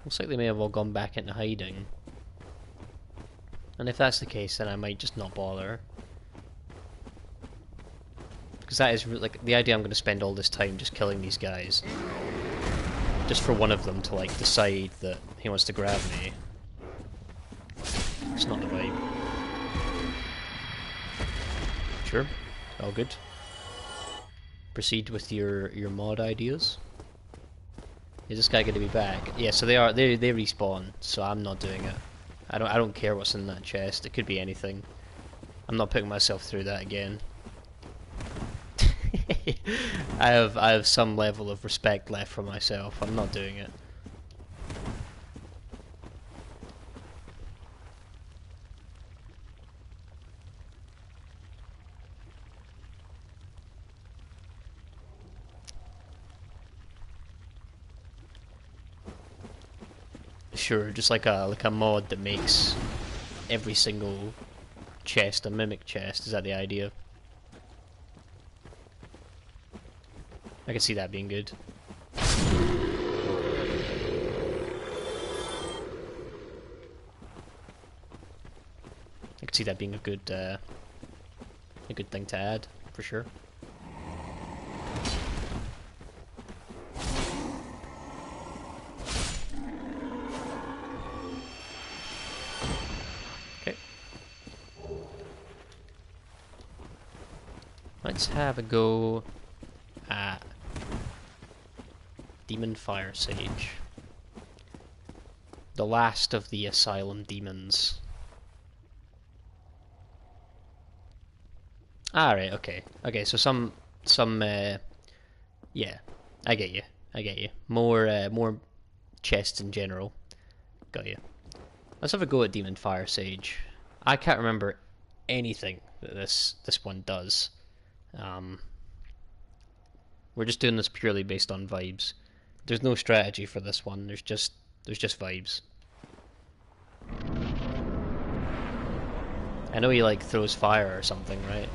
Looks like they may have all gone back into hiding. And if that's the case, then I might just not bother. Because that is like the idea. I'm going to spend all this time just killing these guys, just for one of them to like decide that he wants to grab me. It's not the vibe. Sure, all good. Proceed with your mod ideas. Is this guy going to be back? Yeah, so they are. They respawn. So I'm not doing it. I don't care what's in that chest. It could be anything. I'm not putting myself through that again. I have some level of respect left for myself. I'm not doing it. Sure, just like a mod that makes every single chest a mimic chest. Is that the idea? I can see that being good. I can see that being a good thing to add for sure. Okay. Let's have a go at Demon Fire Sage. The last of the Asylum demons. Alright, okay. Okay, so some yeah. I get you. I get you. More chests in general. Got you. Let's have a go at Demon Fire Sage. I can't remember anything that this one does. We're just doing this purely based on vibes. There's no strategy for this one. There's just vibes. I know he like throws fire or something, right?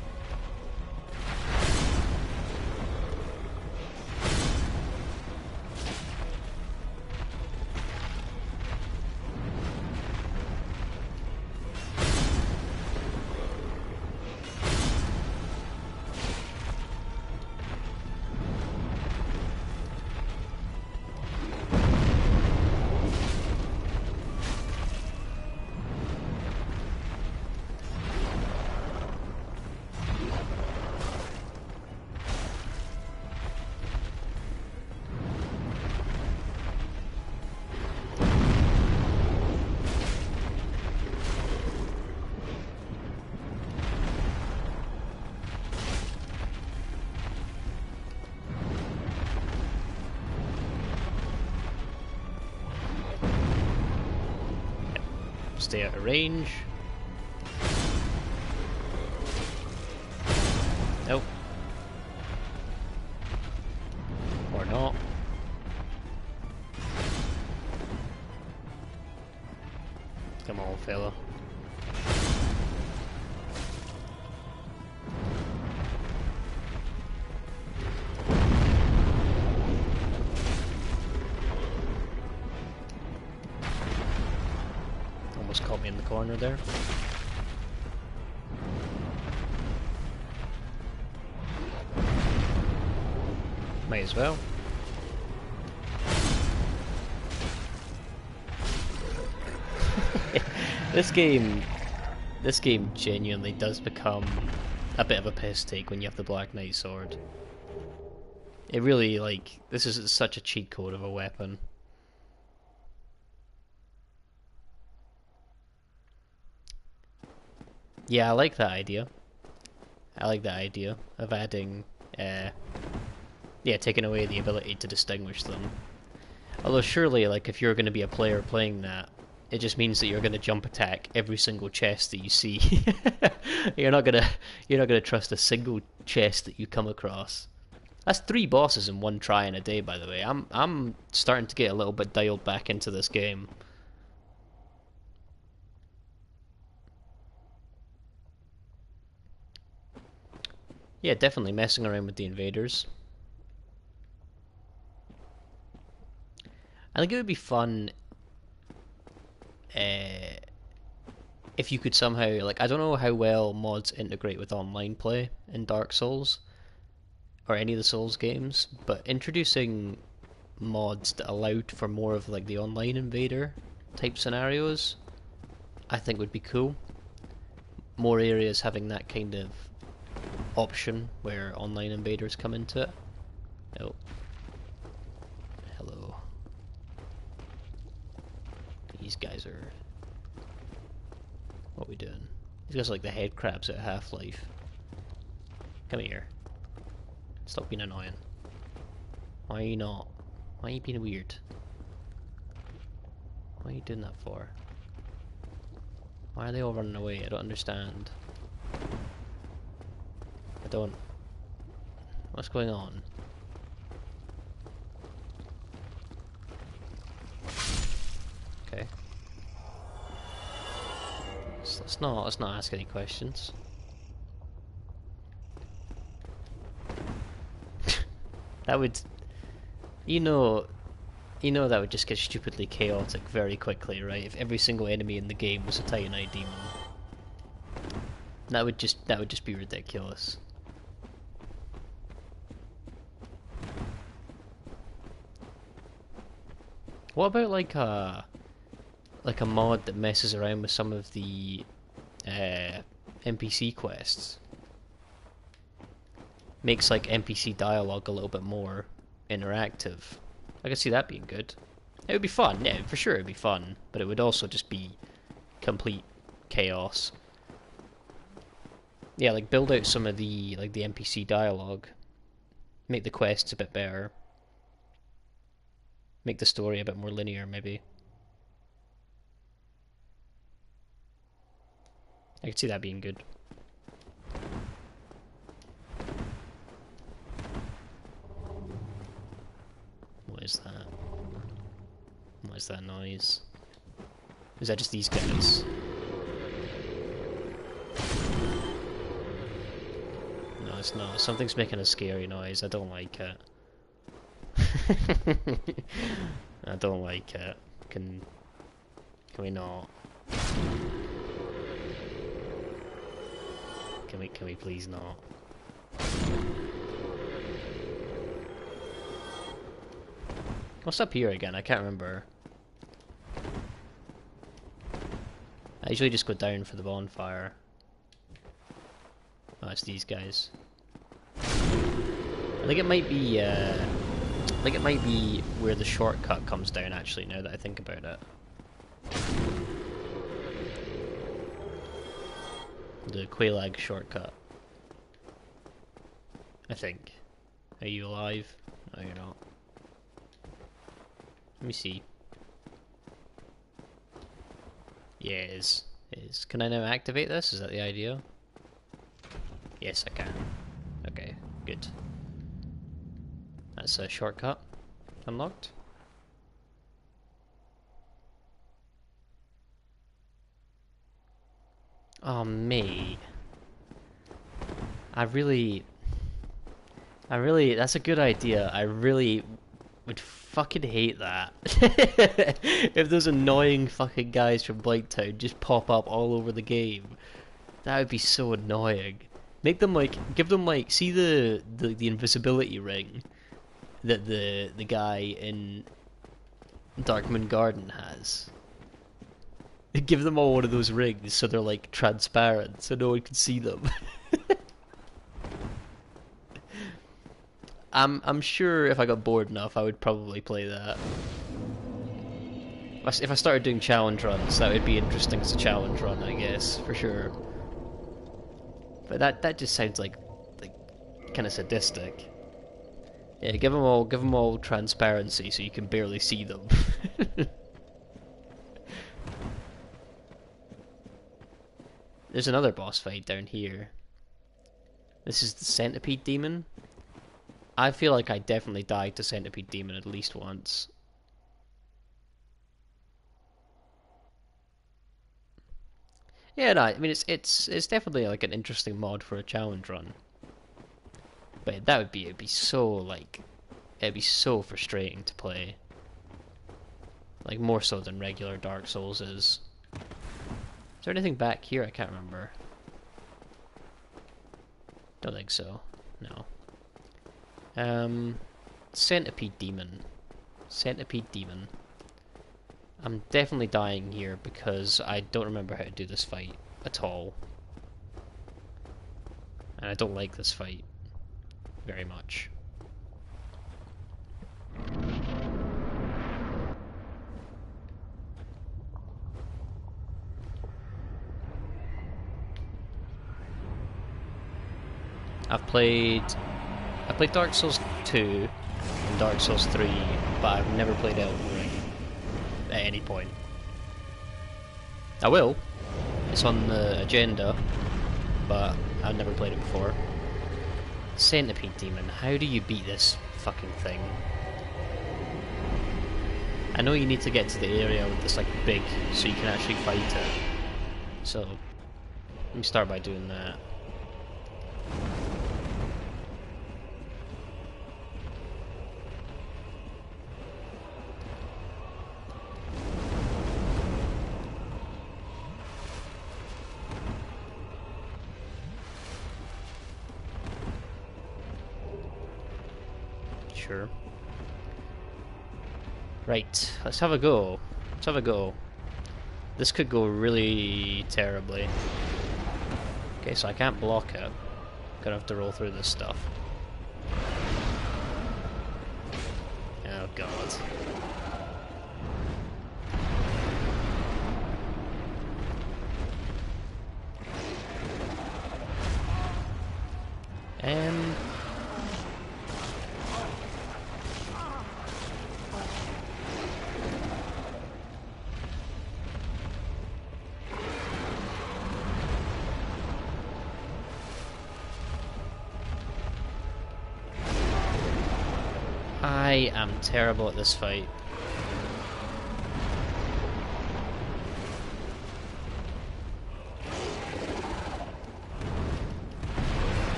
Stay out of range. Nope. Or not. Come on, fella. Almost caught me in the corner there. Might as well. This game genuinely does become a bit of a piss take when you have the Black Knight sword. It really, like, this is such a cheat code of a weapon. Yeah, I like that idea. I like that idea of adding, yeah, taking away the ability to distinguish them. Although surely, like, if you're going to be a player playing that, it just means that you're going to jump attack every single chest that you see. You're not gonna trust a single chest that you come across. That's 3 bosses in one try in a day, by the way. I'm starting to get a little bit dialed back into this game. Yeah, definitely messing around with the invaders. I think it would be fun if you could somehow, like, I don't know how well mods integrate with online play in Dark Souls or any of the Souls games, but introducing mods that allowed for more of like the online invader type scenarios, I think would be cool. More areas having that kind of option where online invaders come into it. Oh, hello. These guys are... What are we doing? These guys are like the head crabs at Half-Life. Come here. Stop being annoying. Why are you not? Why are you being weird? What are you doing that for? Why are they all running away? I don't understand. I don't... What's going on? Okay. Let's not ask any questions. That would... You know that would just get stupidly chaotic very quickly, right? If every single enemy in the game was a Titanite demon. That would just be ridiculous. What about like a mod that messes around with some of the NPC quests? Makes like NPC dialogue a little bit more interactive. I could see that being good. It would be fun, yeah, for sure it would be fun, but it would also just be complete chaos. Yeah, like build out some of the the NPC dialogue, make the quests a bit better, make the story a bit more linear, maybe. I could see that being good. What is that? What is that noise? Is that just these guys? No, it's not. Something's making a scary noise. I don't like it. I don't like it. Can we not? Can we please not? What's up here again? I can't remember. I usually just go down for the bonfire. Oh, it's these guys. I think it might be where the shortcut comes down actually, now that I think about it. The Quelaag shortcut. I think. Are you alive? No, you're not. Let me see. Yeah, it is. It is. Can I now activate this? Is that the idea? Yes, I can. Okay, good. That's a shortcut. Unlocked. Oh, mate. That's a good idea. I really would fucking hate that. If those annoying fucking guys from Blighttown just pop up all over the game. That would be so annoying. Make them like, give them like, see the invisibility ring that the guy in Darkmoon Garden has. Give them all one of those rings so they're like transparent, so no one can see them. I'm sure if I got bored enough, I would probably play that. If I started doing challenge runs, that would be interesting as a challenge run, I guess, for sure. But that just sounds like kind of sadistic. Yeah, give them all transparency so you can barely see them. There's another boss fight down here. This is the Centipede Demon. I feel like I definitely died to Centipede Demon at least once. Yeah, no, I mean it's definitely like an interesting mod for a challenge run. But it'd be so frustrating to play. Like, more so than regular Dark Souls is. Is there anything back here? I can't remember. Don't think so. No. Centipede Demon. Centipede Demon. I'm definitely dying here because I don't remember how to do this fight at all. And I don't like this fight very much. I played Dark Souls 2 and Dark Souls 3, but I've never played Elden Ring at any point. I will. It's on the agenda, but I've never played it before. Centipede Demon, how do you beat this fucking thing? I know you need to get to the area with this like big, so you can actually fight it. So, let me start by doing that. Sure. Right, let's have a go. Let's have a go. This could go really terribly. Okay, so I can't block it. Gonna have to roll through this stuff. Oh god. I am terrible at this fight.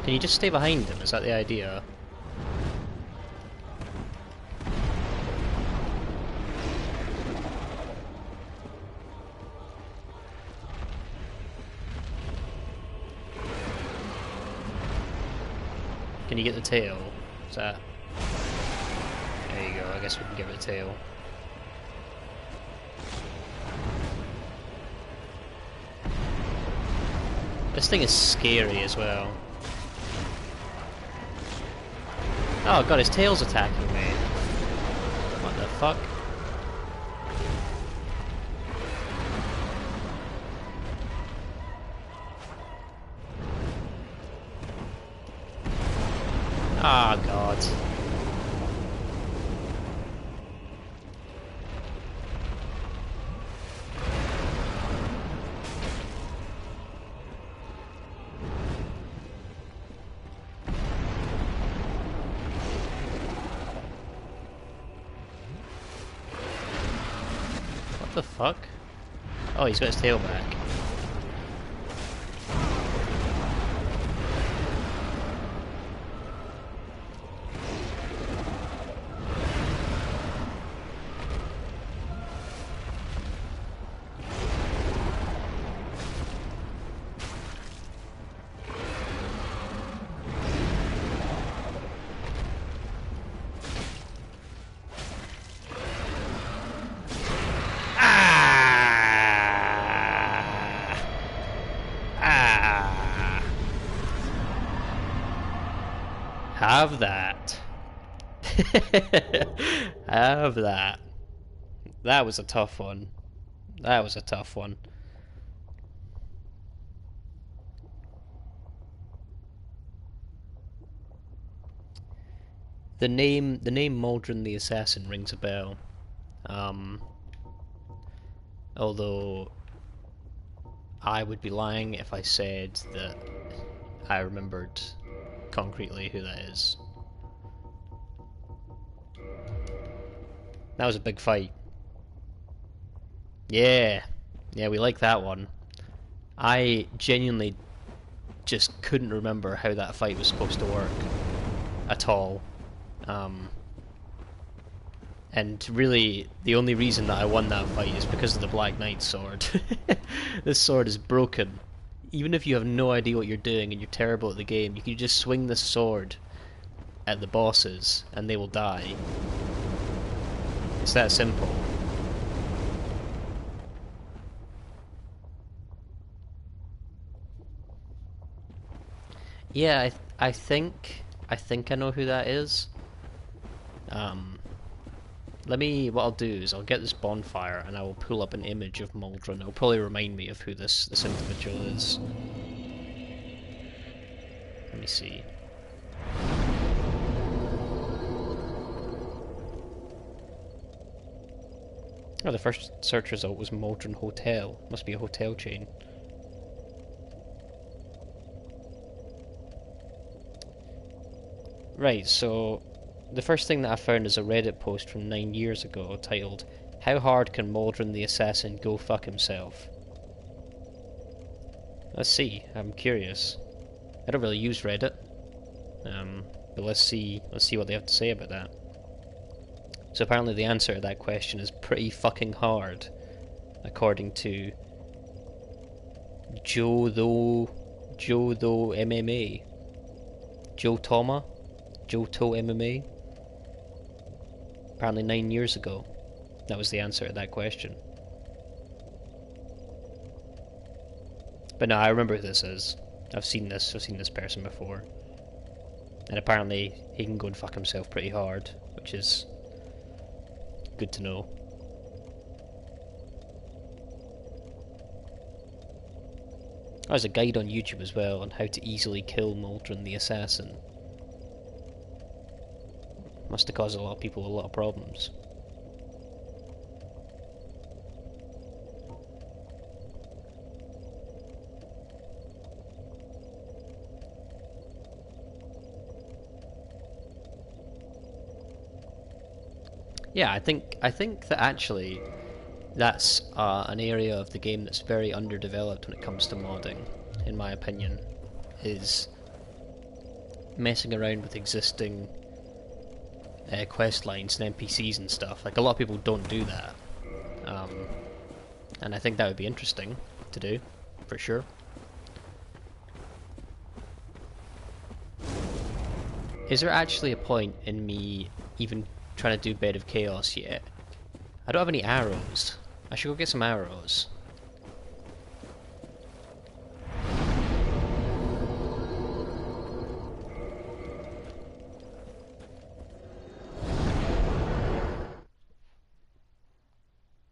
Can you just stay behind him? Is that the idea? Can you get the tail? Is that... There you go, I guess we can give it a tail. This thing is scary as well. Oh god, his tail's attacking me. What the fuck? Ah, god. What the fuck? Oh, he's got his tail back. Have that. Have that. That was a tough one. That was a tough one. The name Maldron the Assassin rings a bell. Although I would be lying if I said that I remembered concretely who that is. That was a big fight. Yeah, yeah, we like that one. I genuinely just couldn't remember how that fight was supposed to work at all. Um, and really, the only reason that I won that fight is because of the Black Knight sword. This sword is broken. Even if you have no idea what you're doing and you're terrible at the game, you can just swing this sword at the bosses and they will die. It's that simple. Yeah, I think I know who that is. Um, what I'll do is I'll get this bonfire and I will pull up an image of Maldron. It'll probably remind me of who this individual is. Let me see. Oh, the first search result was Maldron Hotel. Must be a hotel chain. Right, so the first thing that I found is a Reddit post from 9 years ago titled, "How hard can Maldron the Assassin go fuck himself?" Let's see, I'm curious. I don't really use Reddit, but let's see what they have to say about that. So apparently the answer to that question is pretty fucking hard, according to Joe MMA. Joe Toma? Joe To MMA? Apparently 9 years ago, that was the answer to that question. But no, I remember who this is. I've seen this person before. And apparently he can go and fuck himself pretty hard, which is good to know. There's a guide on YouTube as well on how to easily kill Maldron the Assassin. Must have caused a lot of people a lot of problems. Yeah, I think that actually that's an area of the game that's very underdeveloped when it comes to modding, in my opinion, is messing around with existing quest lines and NPCs and stuff. Like, a lot of people don't do that, and I think that would be interesting to do, for sure. Is there actually a point in me even trying to do Bed of Chaos yet? I don't have any arrows. I should go get some arrows.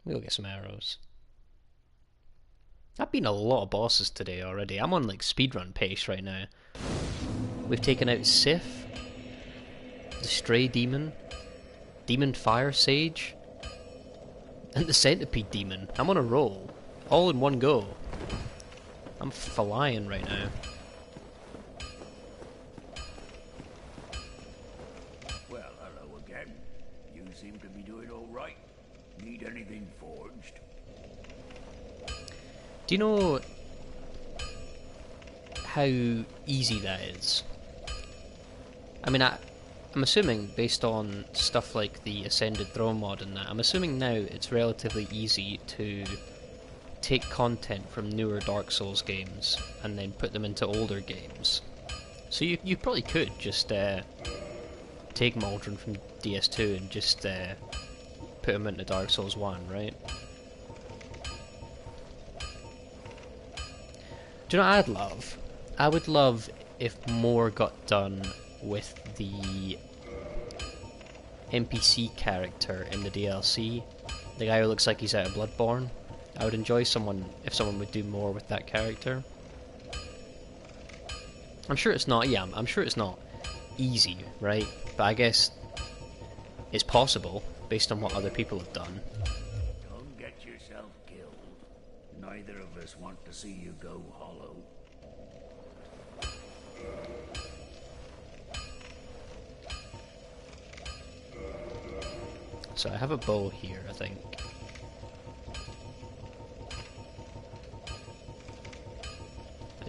We'll get some arrows. I've been a lot of bosses today already. I'm on like speedrun pace right now. We've taken out Sif, the Stray Demon, Demon Fire Sage, and the Centipede Demon. I'm on a roll. All in one go. I'm flying right now.
Well, hello again. You seem to be doing all right. Need anything forged?
Do you know how easy that is? I mean, I'm assuming, based on stuff like the Ascended Throne mod and that, I'm assuming now it's relatively easy to take content from newer Dark Souls games and then put them into older games. So you probably could just take Maldron from DS2 and just put him into Dark Souls 1, right? Do you know what I'd love? I would love if more got done with the NPC character in the DLC, the guy who looks like he's out of Bloodborne. I would enjoy if someone would do more with that character. I'm sure it's not, yeah, I'm sure it's not easy, right? But I guess it's possible, based on what other people have done.
Don't get yourself killed. Neither of us want to see you go hollow.
So I have a bow here, I think.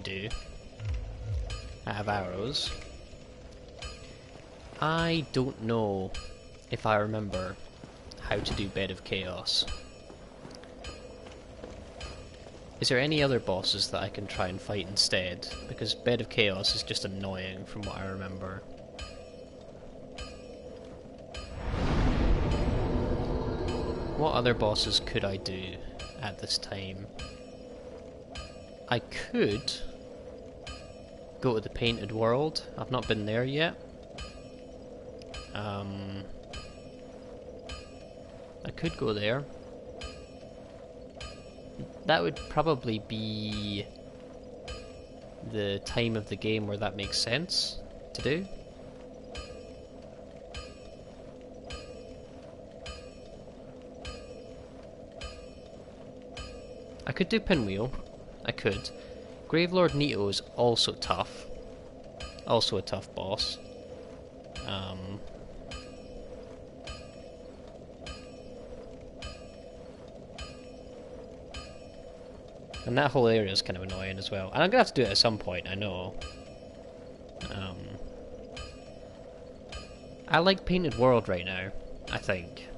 do out of arrows. I don't know if I remember how to do Bed of Chaos. Is there any other bosses that I can try and fight instead? Because Bed of Chaos is just annoying from what I remember. What other bosses could I do at this time? I could go to the Painted World. I've not been there yet. I could go there. That would probably be the time of the game where that makes sense to do. I could do Pinwheel. I could. Gravelord Nito is also tough. Also a tough boss. And that whole area is kind of annoying as well. And I'm going to have to do it at some point, I know. I like Painted World right now, I think.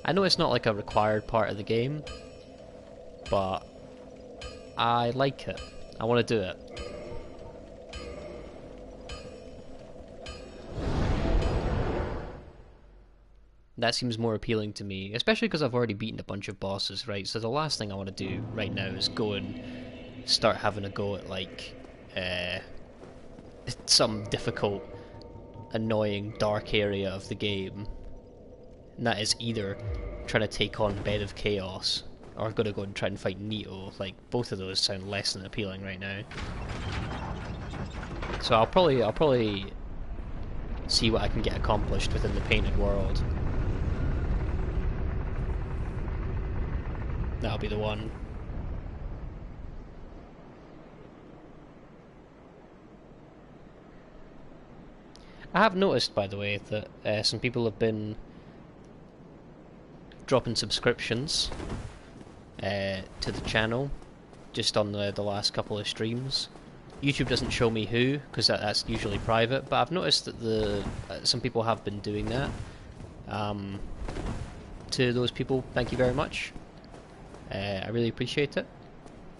I know it's not like a required part of the game, but I like it. I want to do it. That seems more appealing to me, especially because I've already beaten a bunch of bosses, right? So the last thing I want to do right now is go and start having a go at, like, some difficult, annoying, dark area of the game. And that is either trying to take on Bed of Chaos, or I've got to go and try and fight Nito. Like, both of those sound less than appealing right now. So I'll probably see what I can get accomplished within the Painted World. That'll be the one. I have noticed, by the way, that some people have been dropping subscriptions to the channel just on the last couple of streams. YouTube doesn't show me who, because that's usually private, but I've noticed that some people have been doing that. To those people, thank you very much. I really appreciate it.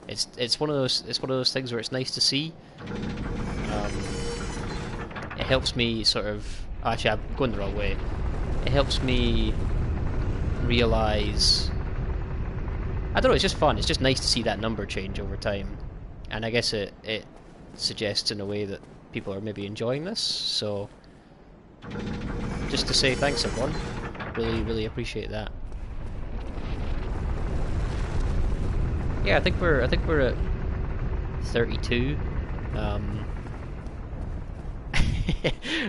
It's one of those things where it's nice to see. It helps me sort of. Actually, I'm going the wrong way. It helps me realise. I don't know. It's just fun. It's just nice to see that number change over time, and I guess it suggests in a way that people are maybe enjoying this. So, just to say thanks, everyone. Really appreciate that. Yeah, I think we're at 32.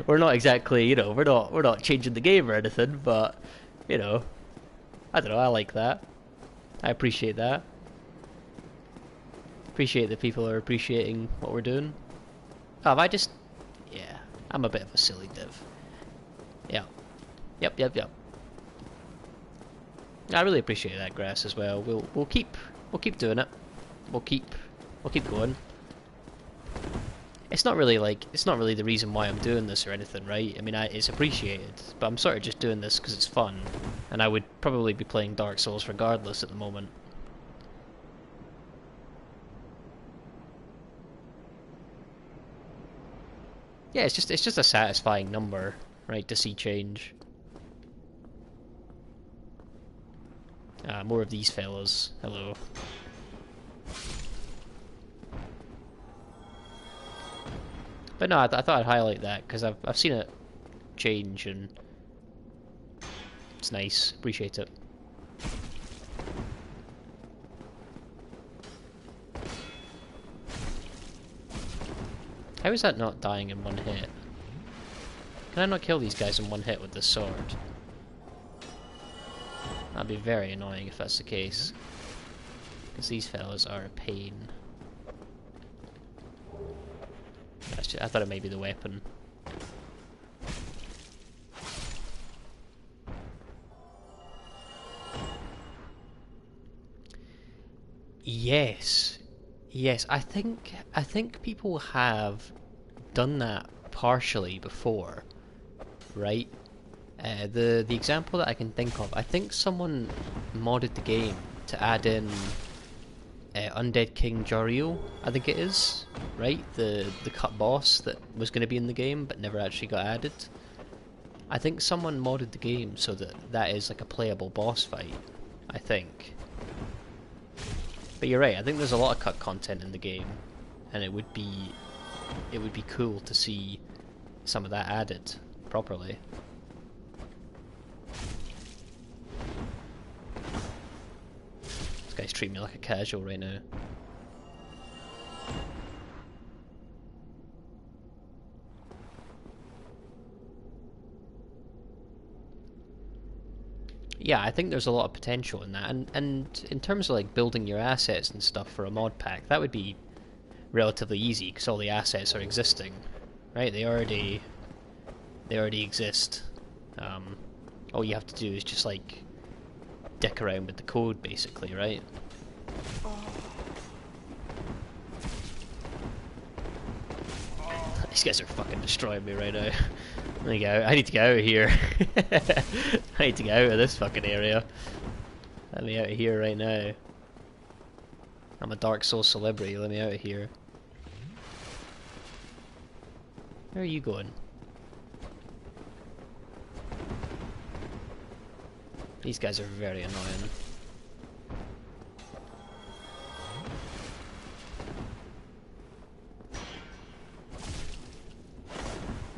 We're not exactly, we're not changing the game or anything, but I don't know. I like that. I appreciate that. Appreciate that people are appreciating what we're doing. Oh, have I just? Yeah, I'm a bit of a silly div. Yeah. Yep. I really appreciate that, Grass, as well. We'll keep doing it. We'll keep going. It's not really the reason why I'm doing this or anything, right? I mean, it's appreciated, but I'm sort of just doing this because it's fun, and I would probably be playing Dark Souls regardless at the moment. Yeah, it's just a satisfying number, right, to see change. More of these fellas. Hello. But no, I thought I'd highlight that because I've seen it change and it's nice. Appreciate it. How is that not dying in one hit? Can I not kill these guys in one hit with this sword? That'd be very annoying if that's the case. Because these fellas are a pain. I thought it may be the weapon. Yes. Yes, I think people have done that partially before, right? The example that I can think of, I think someone modded the game to add in Undead King Joriel, I think it is, right? The cut boss that was going to be in the game but never actually got added. I think someone modded the game so that that is like a playable boss fight, I think. But you're right, I think there's a lot of cut content in the game, and it would be cool to see some of that added properly. This guy's treating me like a casual right now. Yeah, I think there's a lot of potential in that, and in terms of like building your assets and stuff for a mod pack, that would be relatively easy because all the assets are existing, right? They already exist. All you have to do is just like dick around with the code, basically, right? These guys are fucking destroying me right now. There you go. I need to get out of here. I need to get out of this fucking area. Let me out of here right now. I'm a Dark Souls celebrity. Let me out of here. Where are you going? These guys are very annoying.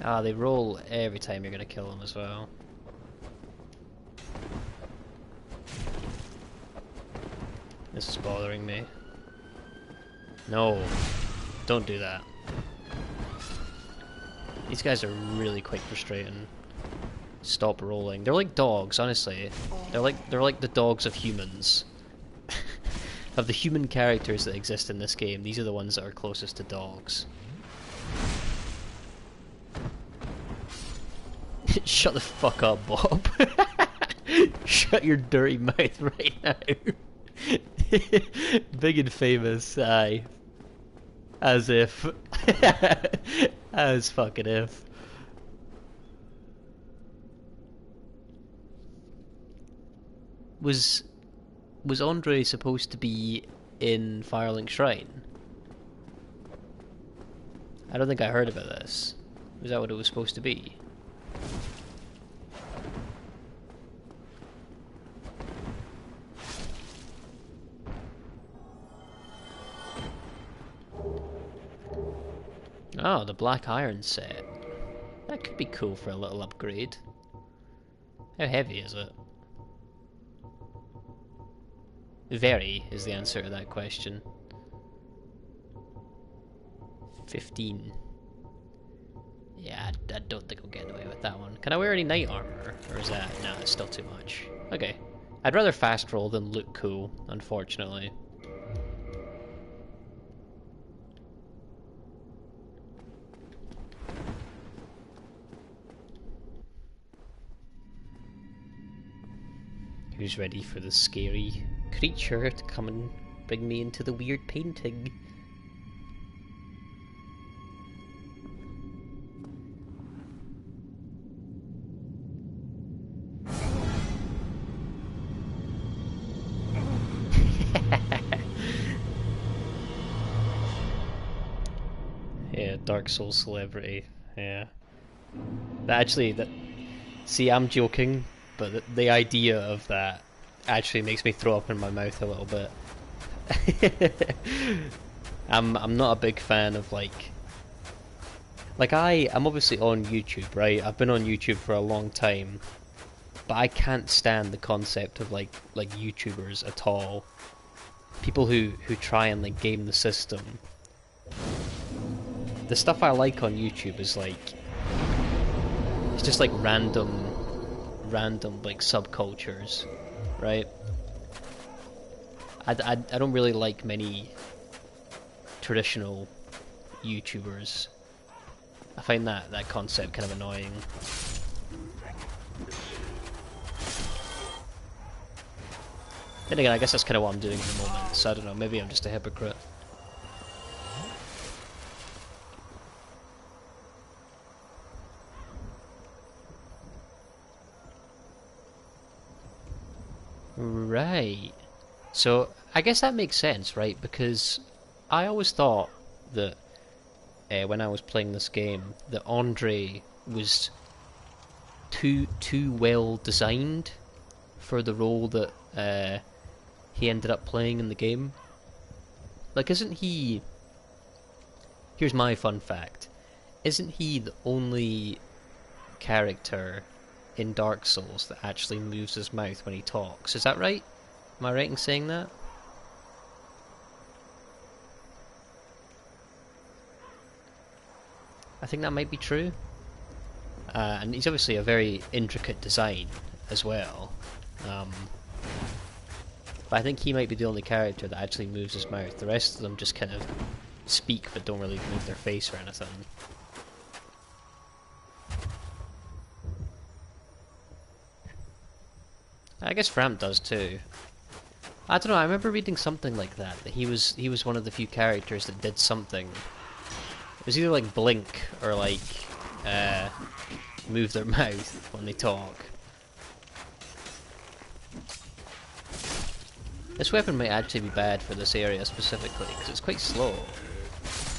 Ah, they roll every time you're gonna kill them as well. This is bothering me. No, don't do that. These guys are really quite frustrating. Stop rolling. They're like dogs, honestly. They're like the dogs of humans. Of the human characters that exist in this game, these are the ones that are closest to dogs. Shut the fuck up, Bob. Shut your dirty mouth right now. Big and famous, aye. As if. As fucking if. Was Andre supposed to be in Firelink Shrine? I don't think I heard about this. Was that what it was supposed to be? Oh, the Black Iron set. That could be cool for a little upgrade. How heavy is it? Very is the answer to that question. 15. Yeah, I don't think I'm getting away with that one. Can I wear any knight armor? Or is that... no, it's still too much. Okay. I'd rather fast roll than look cool, unfortunately. Who's ready for the scary creature to come and bring me into the weird painting? Yeah, Dark Souls celebrity. Yeah. That see, I'm joking, but the idea of that actually makes me throw up in my mouth a little bit. I'm not a big fan of like I'm obviously on YouTube, right? I've been on YouTube for a long time, but I can't stand the concept of like YouTubers at all. People who try and like game the system. The stuff I like on YouTube is like it's just like random like subcultures, right? I don't really like many traditional YouTubers. I find that concept kind of annoying. Then again, I guess that's kind of what I'm doing at the moment, so I don't know, maybe I'm just a hypocrite. Right. So I guess that makes sense, right? Because I always thought that when I was playing this game, that Andre was too well designed for the role that he ended up playing in the game. Like, isn't he? Here's my fun fact: isn't he the only character in Dark Souls that actually moves his mouth when he talks? Is that right? Am I right in saying that? I think that might be true. And he's obviously a very intricate design as well. But I think he might be the only character that actually moves his mouth. The rest of them just kind of speak but don't really move their face or anything. I guess Framp does too. I don't know, I remember reading something like that he was one of the few characters that did something. It was either like blink or like move their mouth when they talk. This weapon might actually be bad for this area specifically, because it's quite slow.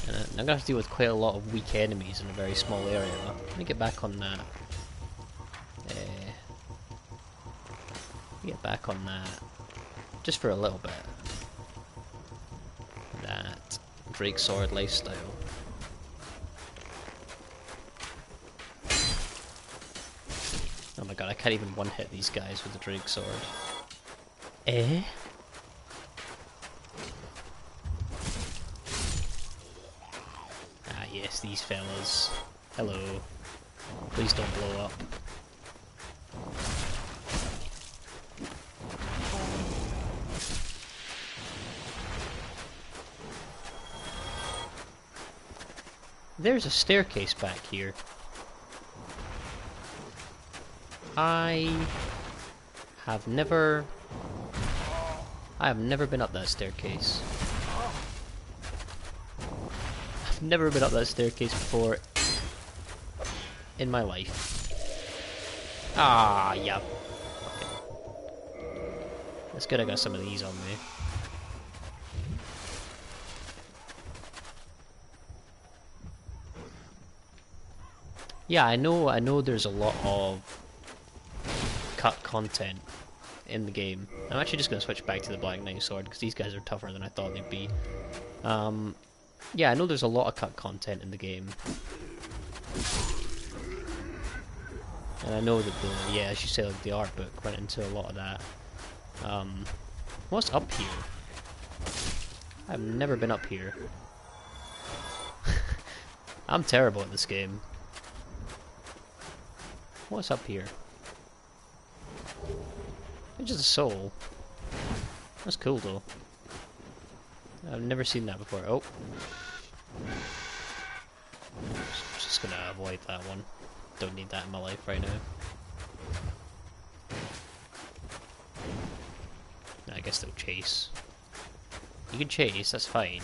And I'm going to have to deal with quite a lot of weak enemies in a very small area. Let me get back on that. Get back on that. Just for a little bit. That Drake Sword lifestyle. Oh my god, I can't even one-hit these guys with the Drake Sword. Eh? Ah yes, these fellas. Hello. Please don't blow up. There's a staircase back here. I have never been up that staircase. I've never been up that staircase before in my life. Ah, yeah. Okay. That's good I got some of these on me. Yeah, I know there's a lot of cut content in the game. I'm actually just going to switch back to the Black Knight Sword because these guys are tougher than I thought they'd be. Yeah, I know there's a lot of cut content in the game. And I know that as you say, like, the art book went into a lot of that. What's up here? I've never been up here. I'm terrible at this game. What's up here? It's just a soul. That's cool though. I've never seen that before. Oh. Just gonna avoid that one. Don't need that in my life right now. I guess they'll chase. You can chase, that's fine.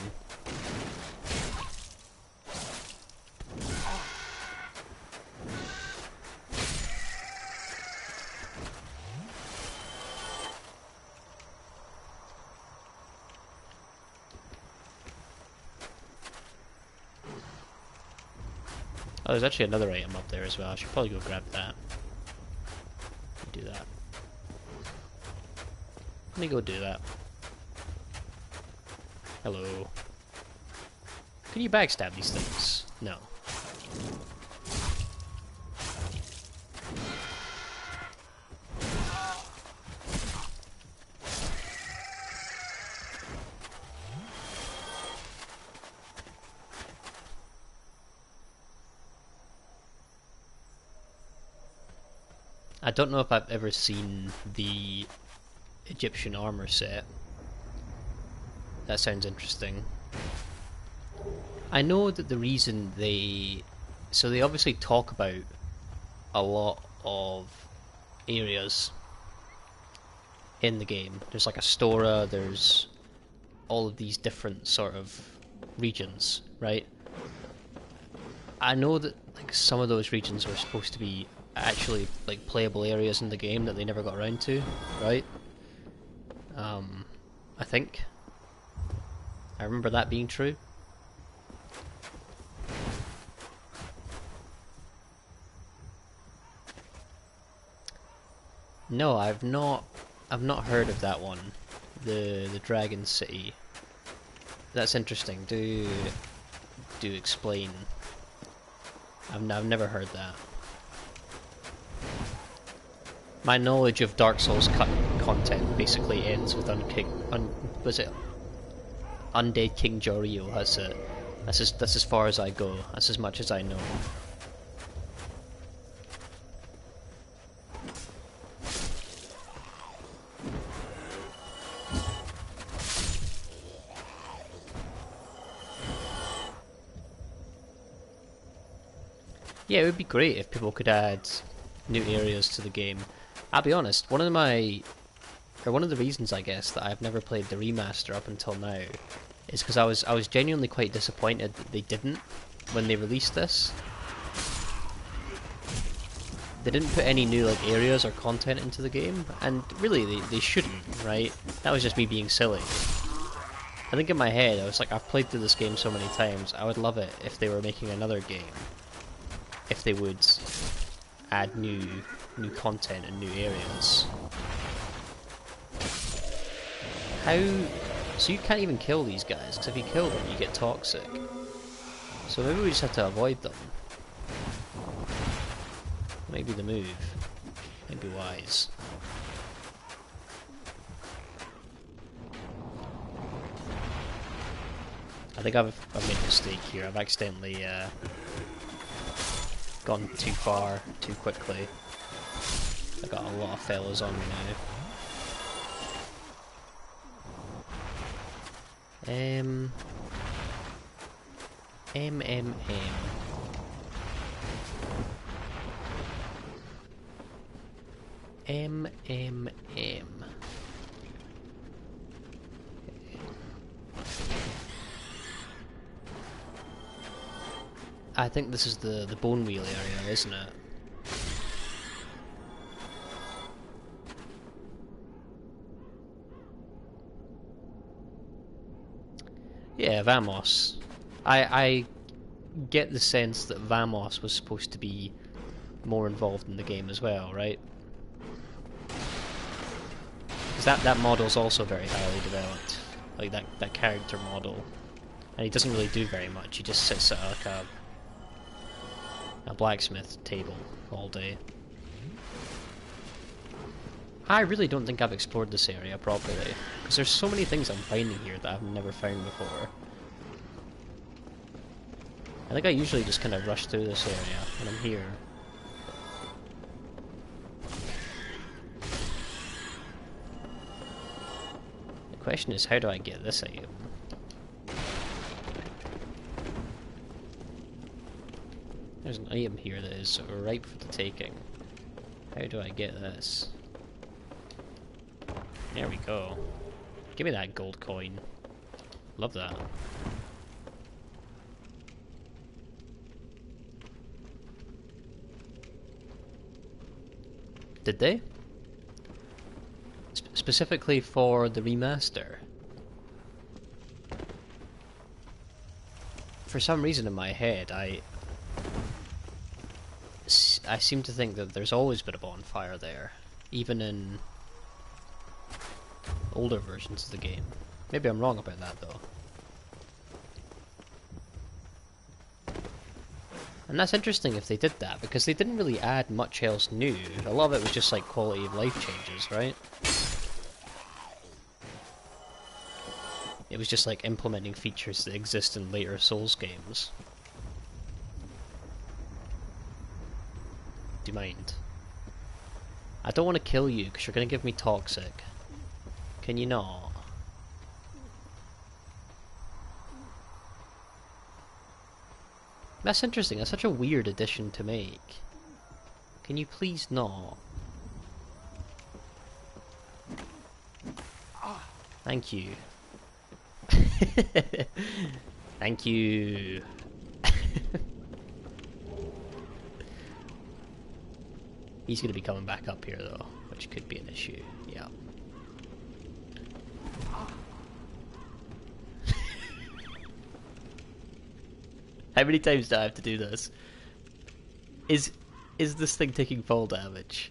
Oh, there's actually another item up there as well. I should probably go grab that. Do that. Let me go do that. Hello. Can you backstab these things? No. I don't know if I've ever seen the Egyptian armor set. That sounds interesting. I know that the reason they obviously talk about a lot of areas in the game. There's like Astora, there's all of these different sort of regions, right? I know that like some of those regions were supposed to be actually like playable areas in the game that they never got around to, right? I think. I remember that being true. No, I've not heard of that one. The Dragon City. That's interesting. Do explain. I've never heard that. My knowledge of Dark Souls content basically ends with was it Undead King Joryo? That's as far as I go. That's as much as I know. Yeah, it would be great if people could add new areas to the game. I'll be honest, one of the reasons I guess that I've never played the remaster up until now is because I was genuinely quite disappointed that they didn't when they released this. They didn't put any new like areas or content into the game, and really they shouldn't, right? That was just me being silly. I think in my head I was like, I've played through this game so many times, I would love it if they were making another game. If they would add new content and new areas. So you can't even kill these guys, because if you kill them you get toxic. So maybe we just have to avoid them. Maybe the move. Maybe wise. I think I've made a mistake here. I've accidentally gone too far, too quickly. I've got a lot of fellas on me now. M. I think this is the bone wheel area, isn't it? Yeah, Vamos. I get the sense that Vamos was supposed to be more involved in the game as well, right? Because that model's also very highly developed. Like that character model. And he doesn't really do very much, he just sits at like a blacksmith table all day. I really don't think I've explored this area properly, because there's so many things I'm finding here that I've never found before. I think I usually just kind of rush through this area when I'm here. The question is, how do I get this item? There's an item here that is ripe for the taking. How do I get this? There we go. Give me that gold coin. Love that. Did they? Specifically for the remaster. For some reason in my head, I seem to think that there's always been a bonfire there, even in older versions of the game. Maybe I'm wrong about that though. And that's interesting if they did that, because they didn't really add much else new. A lot of it was just like quality of life changes, right? It was just like implementing features that exist in later Souls games. Do you mind? I don't want to kill you because you're going to give me toxic. Can you not? That's interesting. That's such a weird addition to make. Can you please not? Thank you. Thank you. He's going to be coming back up here though, which could be an issue. Yeah. How many times do I have to do this? Is this thing taking fall damage?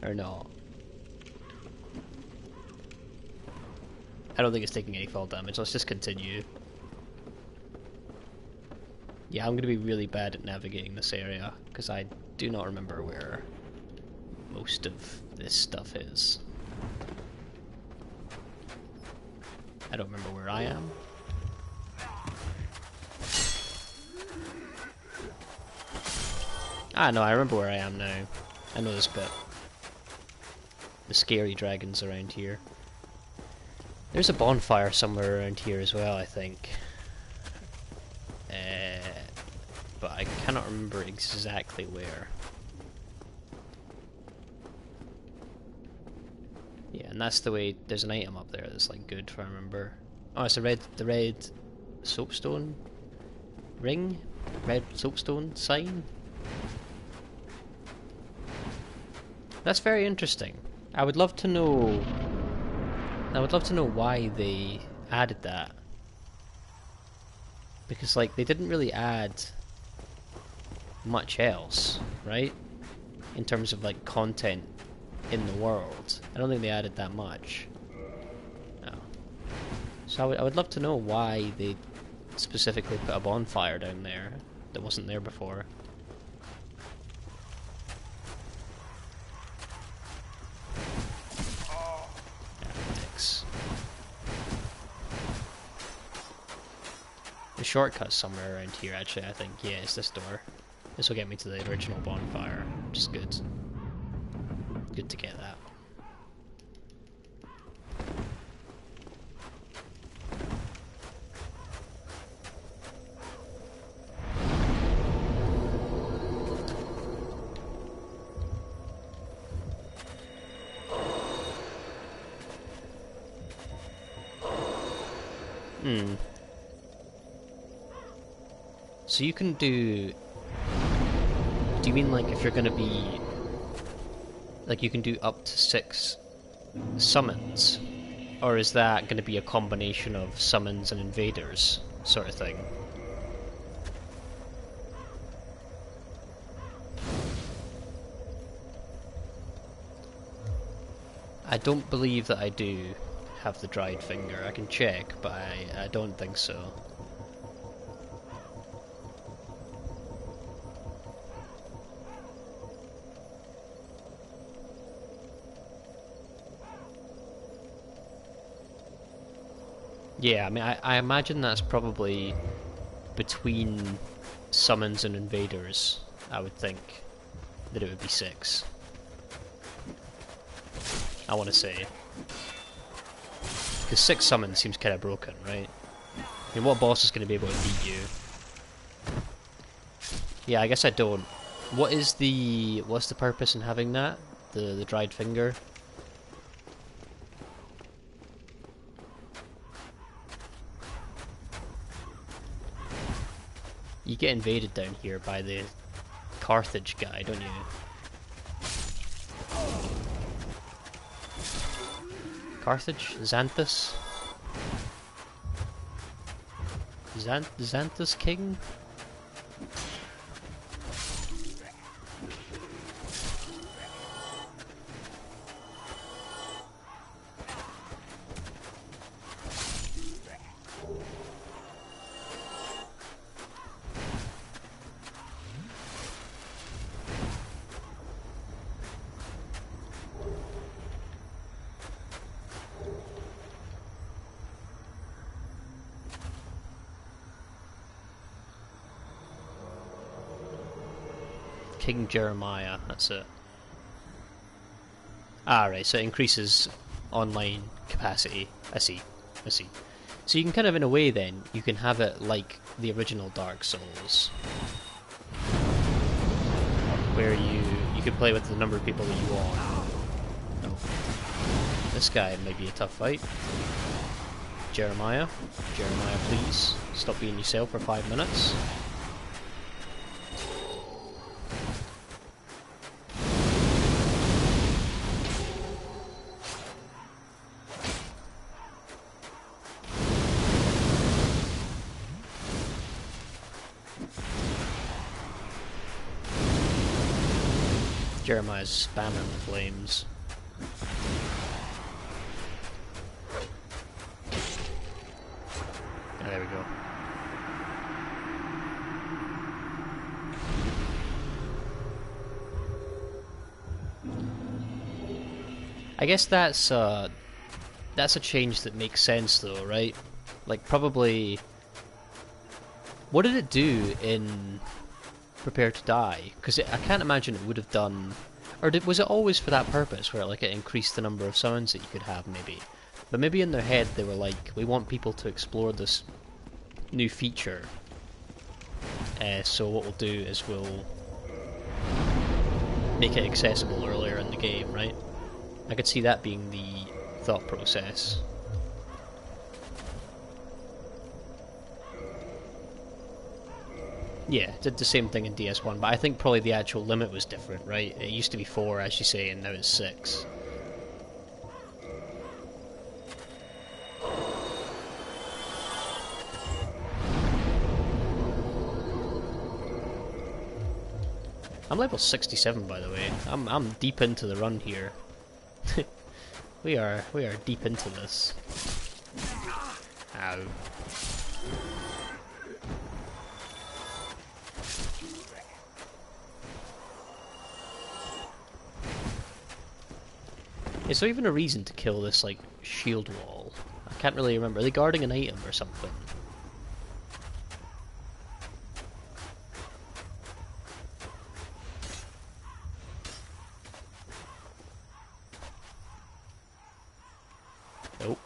Or not? I don't think it's taking any fall damage. Let's just continue. Yeah, I'm going to be really bad at navigating this area, because I do not remember where most of this stuff is. I don't remember where I am. Ah, no, I remember where I am now. I know this bit. The scary dragons around here. There's a bonfire somewhere around here as well, I think. But I cannot remember exactly where. Yeah, and that's the way. There's an item up there that's like good, if I remember. Oh, it's the red soapstone ring, red soapstone sign. That's very interesting. I would love to know. I would love to know why they added that. Because like they didn't really add much else, right? In terms of like content in the world. I don't think they added that much. No. So I would love to know why they specifically put a bonfire down there that wasn't there before. Dicks. The shortcut's somewhere around here actually, I think. Yeah, it's this door. This will get me to the original bonfire, which is good. Good to get that. So you can do... Do you mean like if you're gonna be... Like you can do up to 6 summons? Or is that gonna be a combination of summons and invaders sort of thing? I don't believe that I do have the dried finger. I can check, but I don't think so. Yeah, I mean, I imagine that's probably between summons and invaders, I would think, that it would be 6. I want to say. Because 6 summons seems kind of broken, right? I mean, what boss is going to be able to beat you? Yeah, I guess I don't. What's the purpose in having that? The dried finger? You get invaded down here by the Carthage guy, don't you? Carthage? Xanthus? Xanthus King? King Jeremiah, that's it. Ah, right, so it increases online capacity. I see. So you can kind of, in a way then, you can have it like the original Dark Souls. Where you can play with the number of people that you want. No. This guy might be a tough fight. Jeremiah, please, stop being yourself for 5 minutes. Jeremiah's spamming the flames. Oh, there we go. I guess that's a change that makes sense though, right? Like probably, what did it do in Prepare to Die? Because I can't imagine it would have done, or was it always for that purpose, where like it increased the number of summons that you could have maybe? But maybe in their head they were like, we want people to explore this new feature. So what we'll do is we'll make it accessible earlier in the game, right? I could see that being the thought process. Yeah, it did the same thing in DS1, but I think probably the actual limit was different, right? It used to be 4, as you say, and now it's 6. I'm level 67, by the way. I'm deep into the run here. we are deep into this. Ow. Is there even a reason to kill this like shield wall? I can't really remember. Are they guarding an item or something? Nope.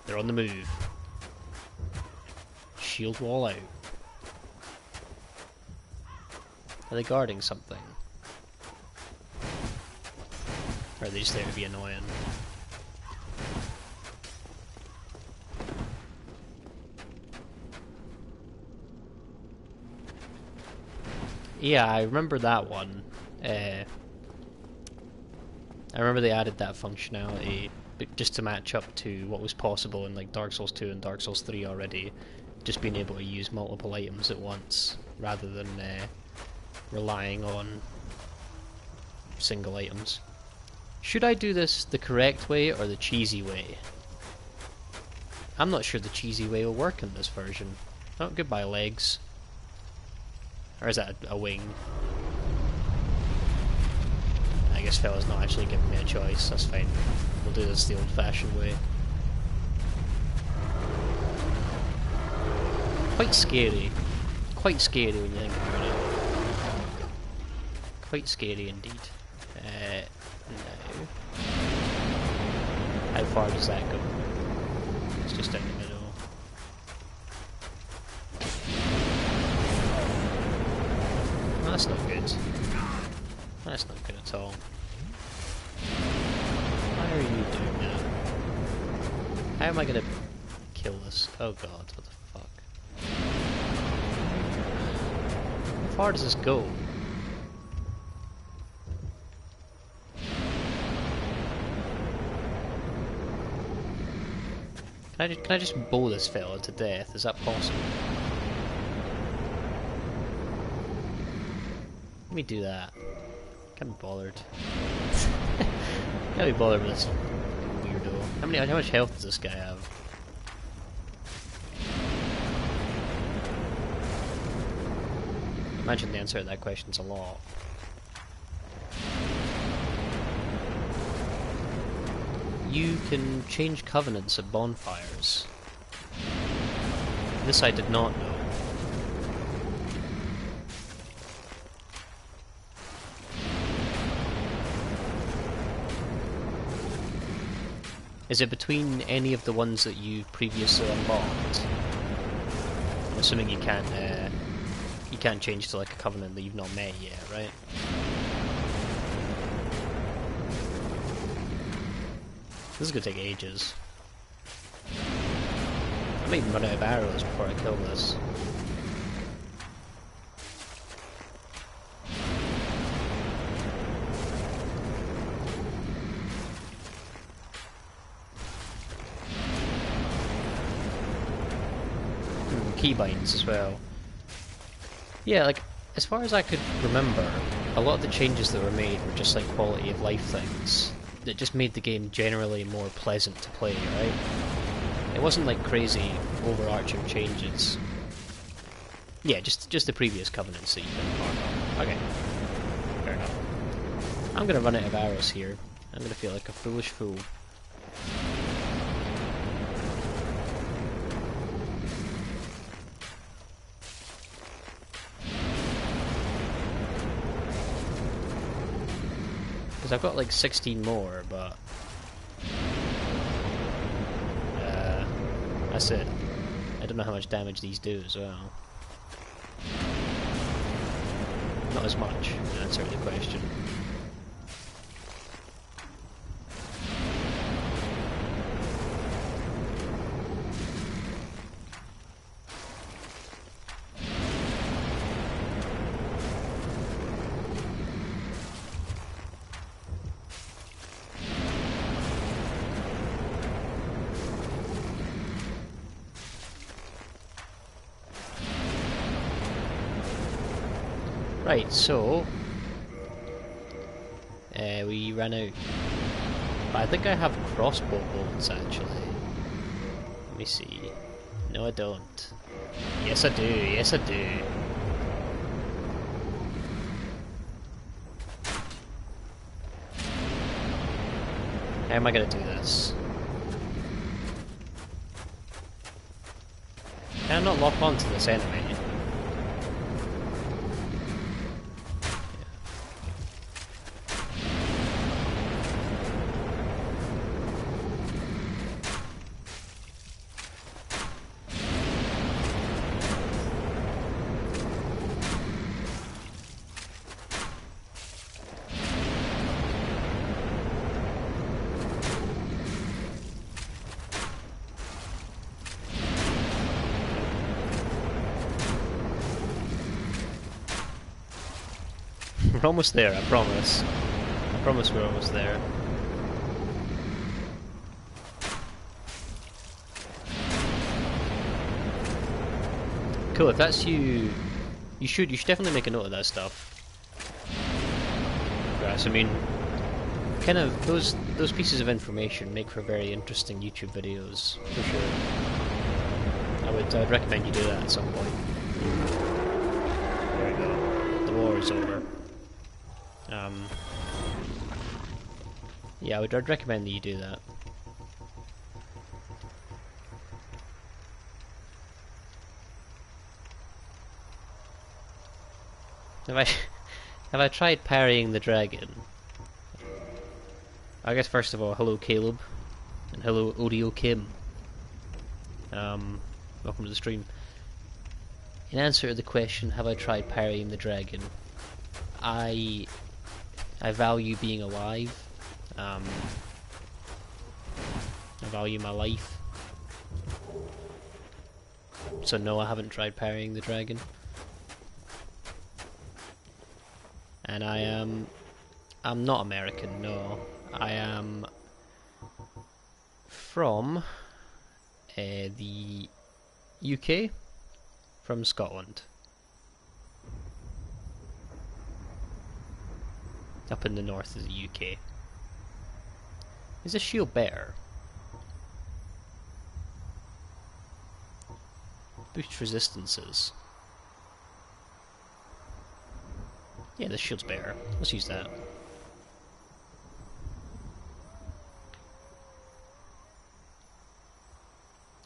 They're on the move. Shield wall out. Are they guarding something? Or are they just there to be annoying? Yeah, I remember that one. I remember they added that functionality just to match up to what was possible in like Dark Souls 2 and Dark Souls 3 already. Just being able to use multiple items at once, rather than relying on single items. Should I do this the correct way or the cheesy way? I'm not sure the cheesy way will work in this version. Oh, goodbye legs. Or is that a wing? I guess fella's not actually giving me a choice, that's fine. We'll do this the old-fashioned way. Quite scary. Quite scary when you think about it. Quite scary indeed. No. How far does that go? It's just down the middle. Well, that's not good. That's not good at all. Why are you doing that? How am I gonna kill this? Oh god, what the fuck? How far does this go? Can I just bow this fella to death? Is that possible? Let me do that. Can't be bothered. Can't be bothered with this weirdo. How much health does this guy have? Imagine the answer to that question's a lot. You can change covenants at bonfires. This I did not know. Is it between any of the ones that you previously unlocked? I'm assuming you can't change to like a covenant that you've not met yet, right? This is gonna take ages. I may even run out of arrows before I kill this. Keybinds as well. Yeah, like, as far as I could remember, a lot of the changes that were made were just like quality of life things that just made the game generally more pleasant to play, right? It wasn't like crazy overarching changes. Yeah, just the previous covenants that you've been part of. Okay, fair enough. I'm gonna run out of arrows here. I'm gonna feel like a foolish fool. Because I've got like 16 more, but that's it. I don't know how much damage these do as well. Not as much, to answer the question. Right, so we ran out. But I think I have crossbow bolts actually. Let me see. No, I don't. Yes, I do. Yes, I do. How am I gonna do this? Can I not lock onto this enemy? We're almost there, I promise. I promise we're almost there. Cool, if that's you, you should definitely make a note of that stuff. Grass, I mean, kind of those pieces of information make for very interesting YouTube videos, for sure. I'd recommend you do that at some point. There we go. The war is over. Yeah, I'd recommend that you do that. Have I tried parrying the dragon? I guess first of all, hello Caleb, and hello Odio Kim. Welcome to the stream. In answer to the question, have I tried parrying the dragon? I value being alive. I value my life. So no, I haven't tried parrying the dragon. And I'm not American, no. I am from the UK, from Scotland. Up in the north of the UK. Is this shield better? Boost resistances. Yeah, this shield's better. Let's use that.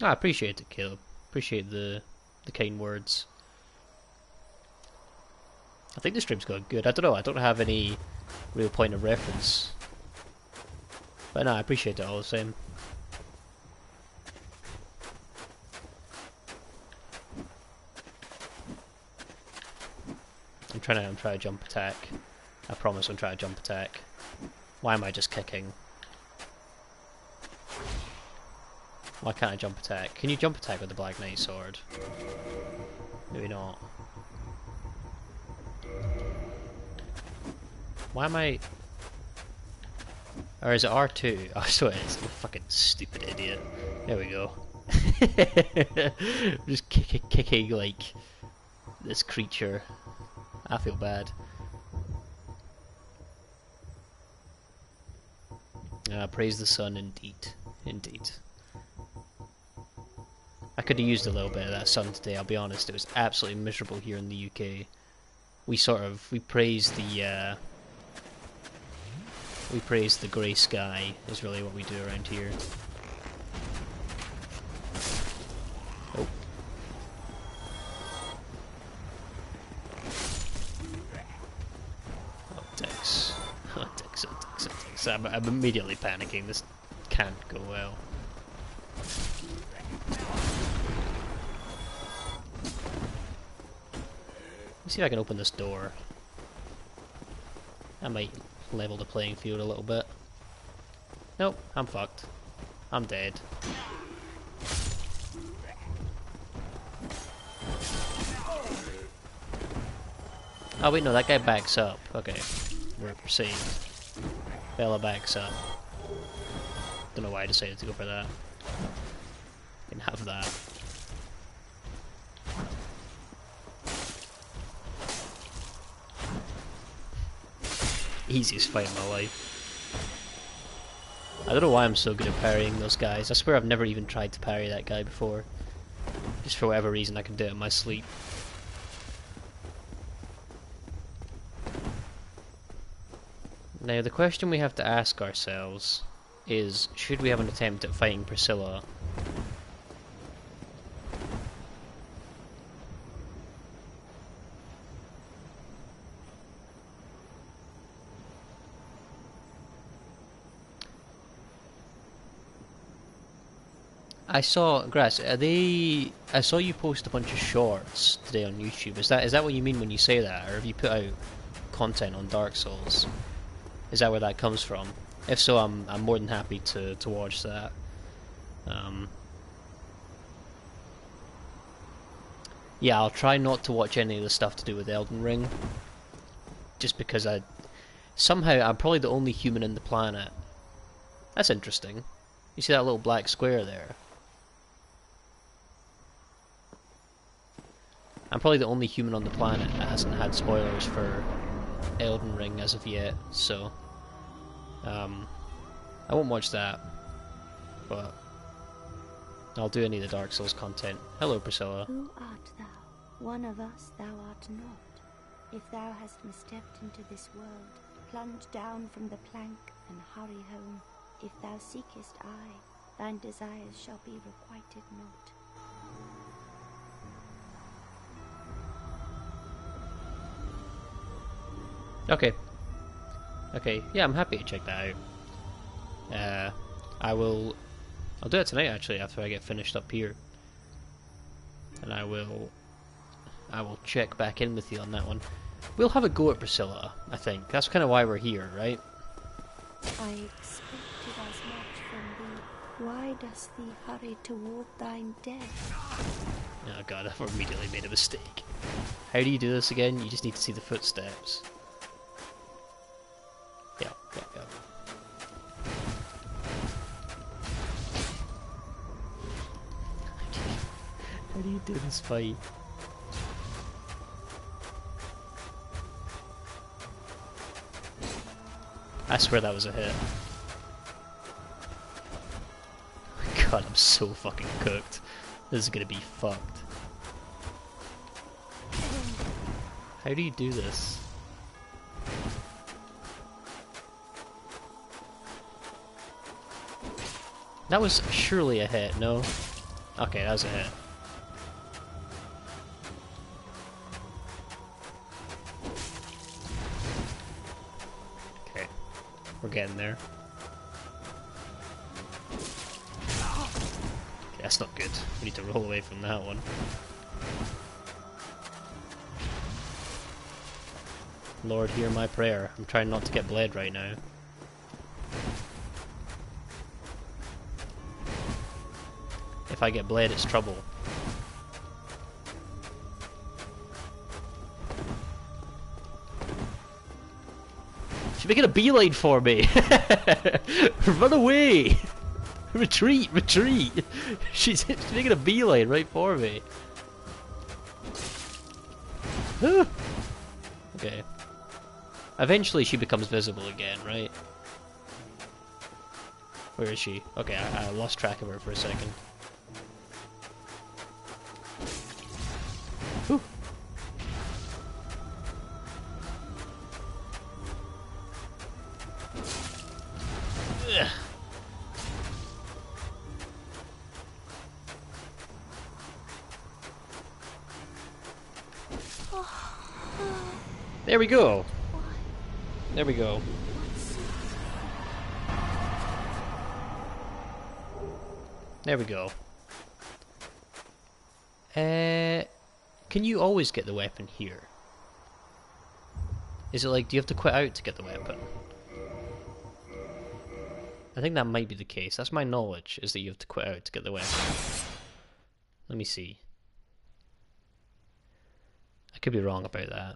I appreciate it, Caleb. Appreciate the kind words. I think the stream's going good. I don't know, I don't have any real point of reference. But no, I appreciate it all the same. I'm trying to jump attack. I promise I'm trying to jump attack. Why am I just kicking? Why can't I jump attack? Can you jump attack with the Black Knight sword? Maybe not. Why am I... Or is it R2? Oh, so it's a fucking stupid idiot. There we go. Just kicking like this creature. I feel bad. Praise the sun, indeed. Indeed. I could have used a little bit of that sun today, I'll be honest. It was absolutely miserable here in the UK. We praise the grey sky, is really what we do around here. Oh. Oh, Dex. Oh, Dex, oh, Dex, oh, Dex. I'm immediately panicking. This can't go well. Let's see if I can open this door. That might level the playing field a little bit. Nope, I'm fucked. I'm dead. Oh wait, no, that guy backs up. Okay, we're saved. Bella backs up. Don't know why I decided to go for that. Can have that. Easiest fight in my life. I don't know why I'm so good at parrying those guys. I swear I've never even tried to parry that guy before. Just for whatever reason I can do it in my sleep. Now the question we have to ask ourselves is, should we have an attempt at fighting Priscilla? I saw, Grass, I saw you post a bunch of shorts today on YouTube. Is that what you mean when you say that? Or have you put out content on Dark Souls? Is that where that comes from? If so, I'm more than happy to watch that. Yeah, I'll try not to watch any of the stuff to do with Elden Ring. Just because somehow I'm probably the only human in the planet. That's interesting. You see that little black square there? I'm probably the only human on the planet that hasn't had spoilers for Elden Ring as of yet, so I won't watch that, but I'll do any of the Dark Souls content. Hello, Priscilla.
Who art thou? One of us thou art not. If thou hast misstepped into this world, plunge down from the plank and hurry home. If thou seekest I, thine desires shall be requited not.
Okay. Okay, yeah, I'm happy to check that out. I'll do it tonight actually after I get finished up here. And I will check back in with you on that one. We'll have a go at Priscilla, I think. That's kind of why we're here, right?
I expected as much from thee. Why dost thee hurry toward thine death?
Oh god, I've immediately made a mistake. How do you do this again? You just need to see the footsteps. Yeah. How do you do this fight? I swear that was a hit. God, I'm so fucking cooked. This is gonna be fucked. How do you do this? That was surely a hit, no? Okay, that was a hit. Okay, we're getting there. Okay, that's not good. We need to roll away from that one. Lord, hear my prayer. I'm trying not to get bled right now. If I get bled, it's trouble. She's making a beeline for me! Run away! Retreat! Retreat! She's making a beeline right for me. Okay. Eventually she becomes visible again, right? Where is she? Okay, I lost track of her for a second. Whew. Ugh. There we go. There we go. There we go. Can you always get the weapon here? Is it like, do you have to quit out to get the weapon? I think that might be the case. That's my knowledge, is that you have to quit out to get the weapon. Let me see. I could be wrong about that.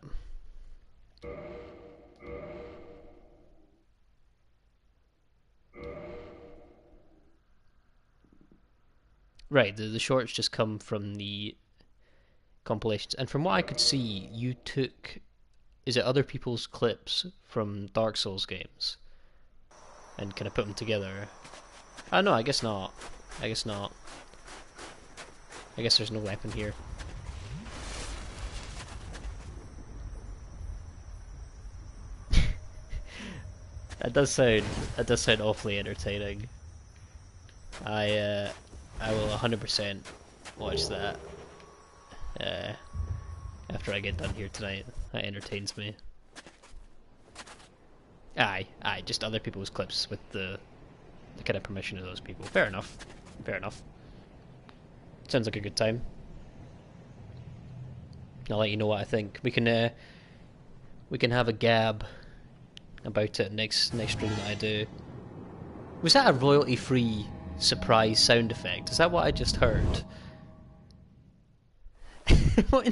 Right, the shorts just come from the compilations. And from what I could see, you took... Is it other people's clips from Dark Souls games? And kind of put them together? Oh no, I guess not. I guess not. I guess there's no weapon here. That does sound awfully entertaining. I will 100% watch that after I get done here tonight. That entertains me. Aye, just other people's clips with the kind of permission of those people. Fair enough. Fair enough. Sounds like a good time. I'll let you know what I think. We can have a gab about it next stream that I do. Was that a royalty-free surprise sound effect? Is that what I just heard? What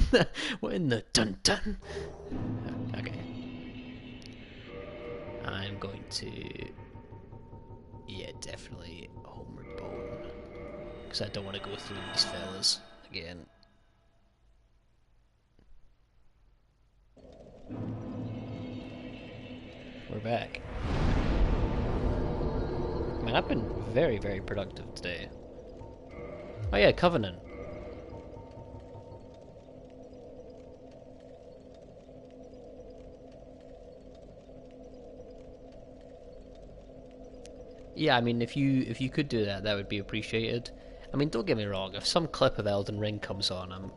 in the dun dun? Okay. I'm going to, yeah, definitely Homeward Bone, because I don't want to go through these fellas again. We're back. Man, I've been very, very productive today. Oh yeah, Covenant. Yeah, I mean, if you could do that, that would be appreciated. I mean, don't get me wrong. If some clip of Elden Ring comes on,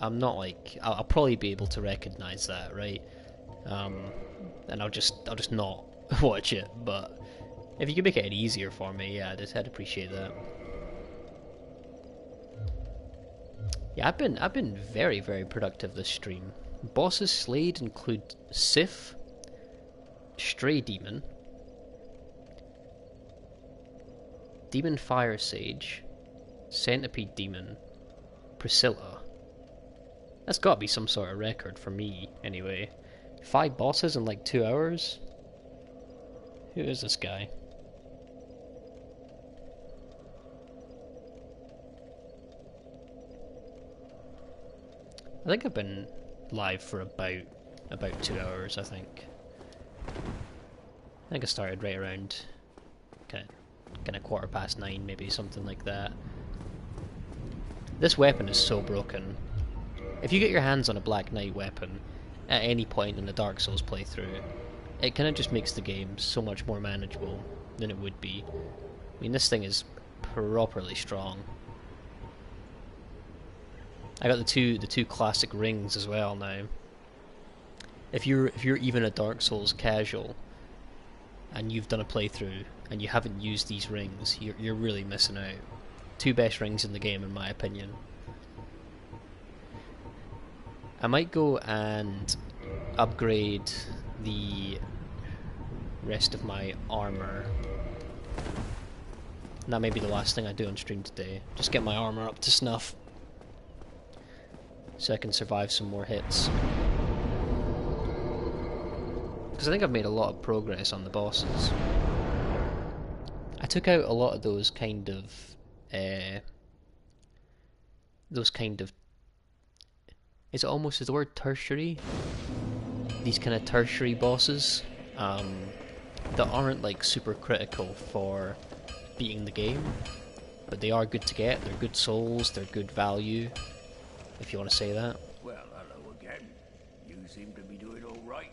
I'm not like I'll probably be able to recognize that, right? And I'll just not watch it. But if you could make it any easier for me, yeah, I'd appreciate that. Yeah, I've been very, very productive this stream. Bosses slayed include Sif, Stray Demon, Demon Fire Sage, Centipede Demon, Priscilla. That's gotta be some sort of record for me, anyway. 5 bosses in like 2 hours? Who is this guy? I think I've been live for about 2 hours, I think. I think I started right around kind of 9:15, maybe, something like that. This weapon is so broken. If you get your hands on a Black Knight weapon at any point in the Dark Souls playthrough, it kind of just makes the game so much more manageable than it would be. I mean, this thing is properly strong. I got the two classic rings as well now. If you're even a Dark Souls casual and you've done a playthrough and you haven't used these rings, you're really missing out. 2 best rings in the game, in my opinion. I might go and upgrade the rest of my armor. That may be the last thing I do on stream today. Just get my armor up to snuff, so I can survive some more hits. Because I think I've made a lot of progress on the bosses. I took out a lot of those kind of is it almost, is the word tertiary? These kind of tertiary bosses that aren't like super critical for beating the game, but they are good to get. They're good souls, they're good value, if you want to say that.
Well, hello again. You seem to be doing all right.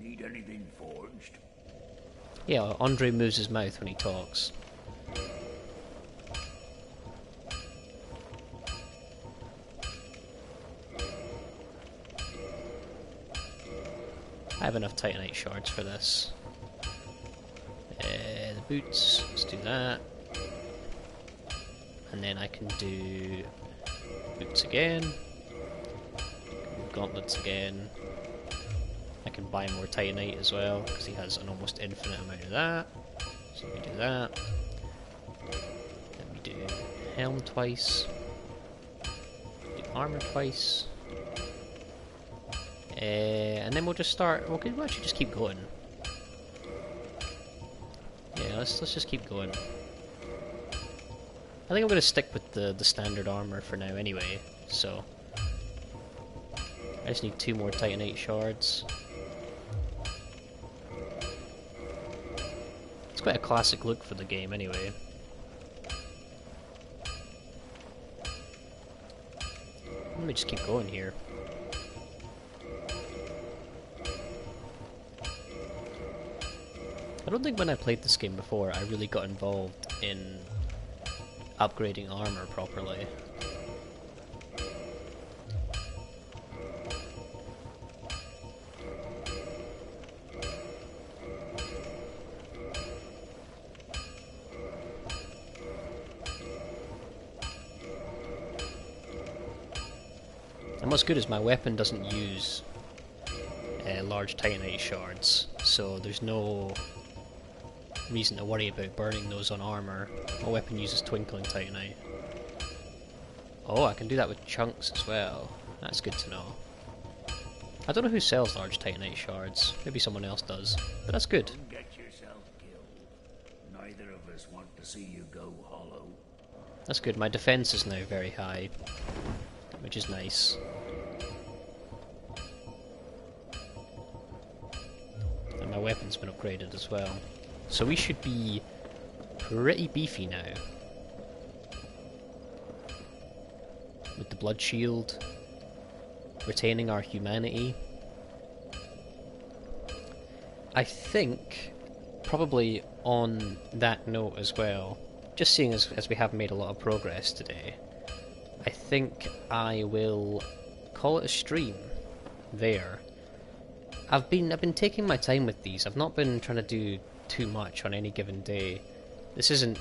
Need anything forged?
Yeah, Andre moves his mouth when he talks. I have enough Titanite shards for this. The boots, let's do that. And then I can do boots again. Gauntlets again. I can buy more Titanite as well, because he has an almost infinite amount of that. So we do that. Then we do helm twice. Do armor twice. And then we'll just start. We'll actually just keep going. Yeah, let's just keep going. I think I'm gonna stick with the standard armor for now anyway. So I just need 2 more Titanite shards. It's quite a classic look for the game anyway. Let me just keep going here. I don't think when I played this game before I really got involved in upgrading armor properly. And what's good is my weapon doesn't use large Titanite shards, so there's no reason to worry about burning those on armor. My weapon uses twinkling Titanite. Oh, I can do that with chunks as well. That's good to know. I don't know who sells large Titanite shards. Maybe someone else does, but that's good.
Don't get yourself killed. Neither of us want to see you go hollow.
That's good. My defense is now very high, which is nice. And my weapon's been upgraded as well. So we should be pretty beefy now. With the blood shield, retaining our humanity. I think, probably on that note as well, just seeing as we have made a lot of progress today, I think I will call it a stream there. I've been taking my time with these. I've not been trying to do too much on any given day. This isn't,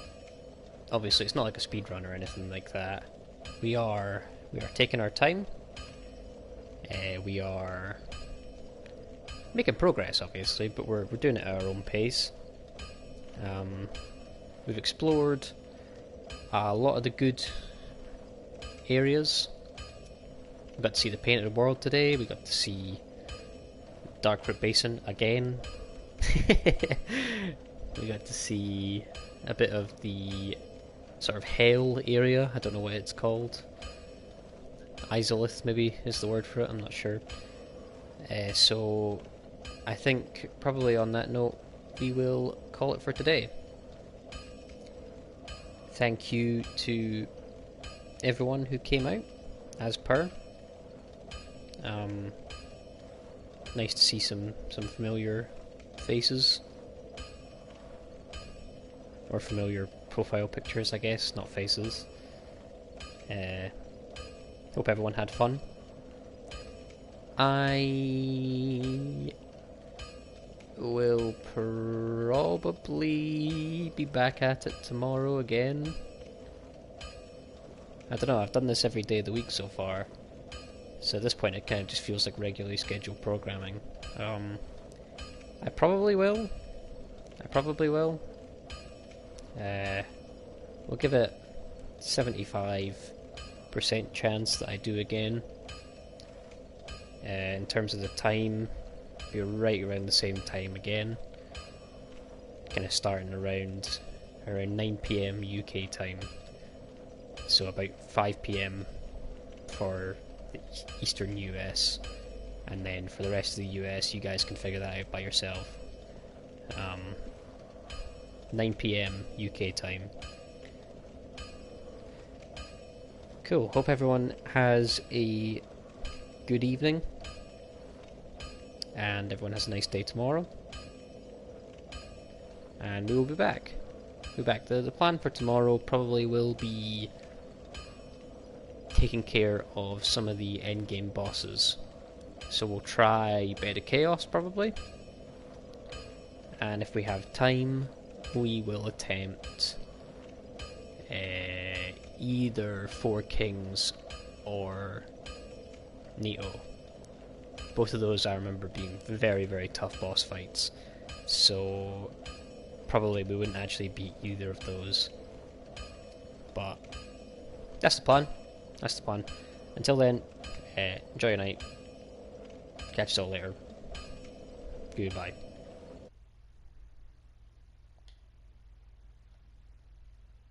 obviously it's not like a speedrun or anything like that. We are taking our time. We are making progress obviously, but we're doing it at our own pace. We've explored a lot of the good areas. We got to see the painted world today, we got to see Darkroot Basin again. We got to see a bit of the sort of hell area. I don't know what it's called. Izalith maybe is the word for it, I'm not sure. So I think probably on that note we will call it for today. Thank you to everyone who came out, as per. Nice to see some familiar faces. Or familiar profile pictures, I guess, not faces. Hope everyone had fun. I will probably be back at it tomorrow again. I don't know, I've done this every day of the week so far. So at this point it kind of just feels like regularly scheduled programming. I probably will. We'll give it 75% chance that I do again. In terms of the time, be right around the same time again. Kind of starting around 9 PM UK time. So about 5 PM for the Eastern US. And then for the rest of the US, you guys can figure that out by yourself. 9 PM UK time. Cool, hope everyone has a good evening, and everyone has a nice day tomorrow. And we will be back. The plan for tomorrow probably will be taking care of some of the endgame bosses. So we'll try Bed of Chaos probably. And if we have time, we will attempt either Four Kings or Nito. Both of those I remember being very, very tough boss fights. So probably we wouldn't actually beat either of those. But that's the plan. Until then, enjoy your night. Catch you all later. Goodbye.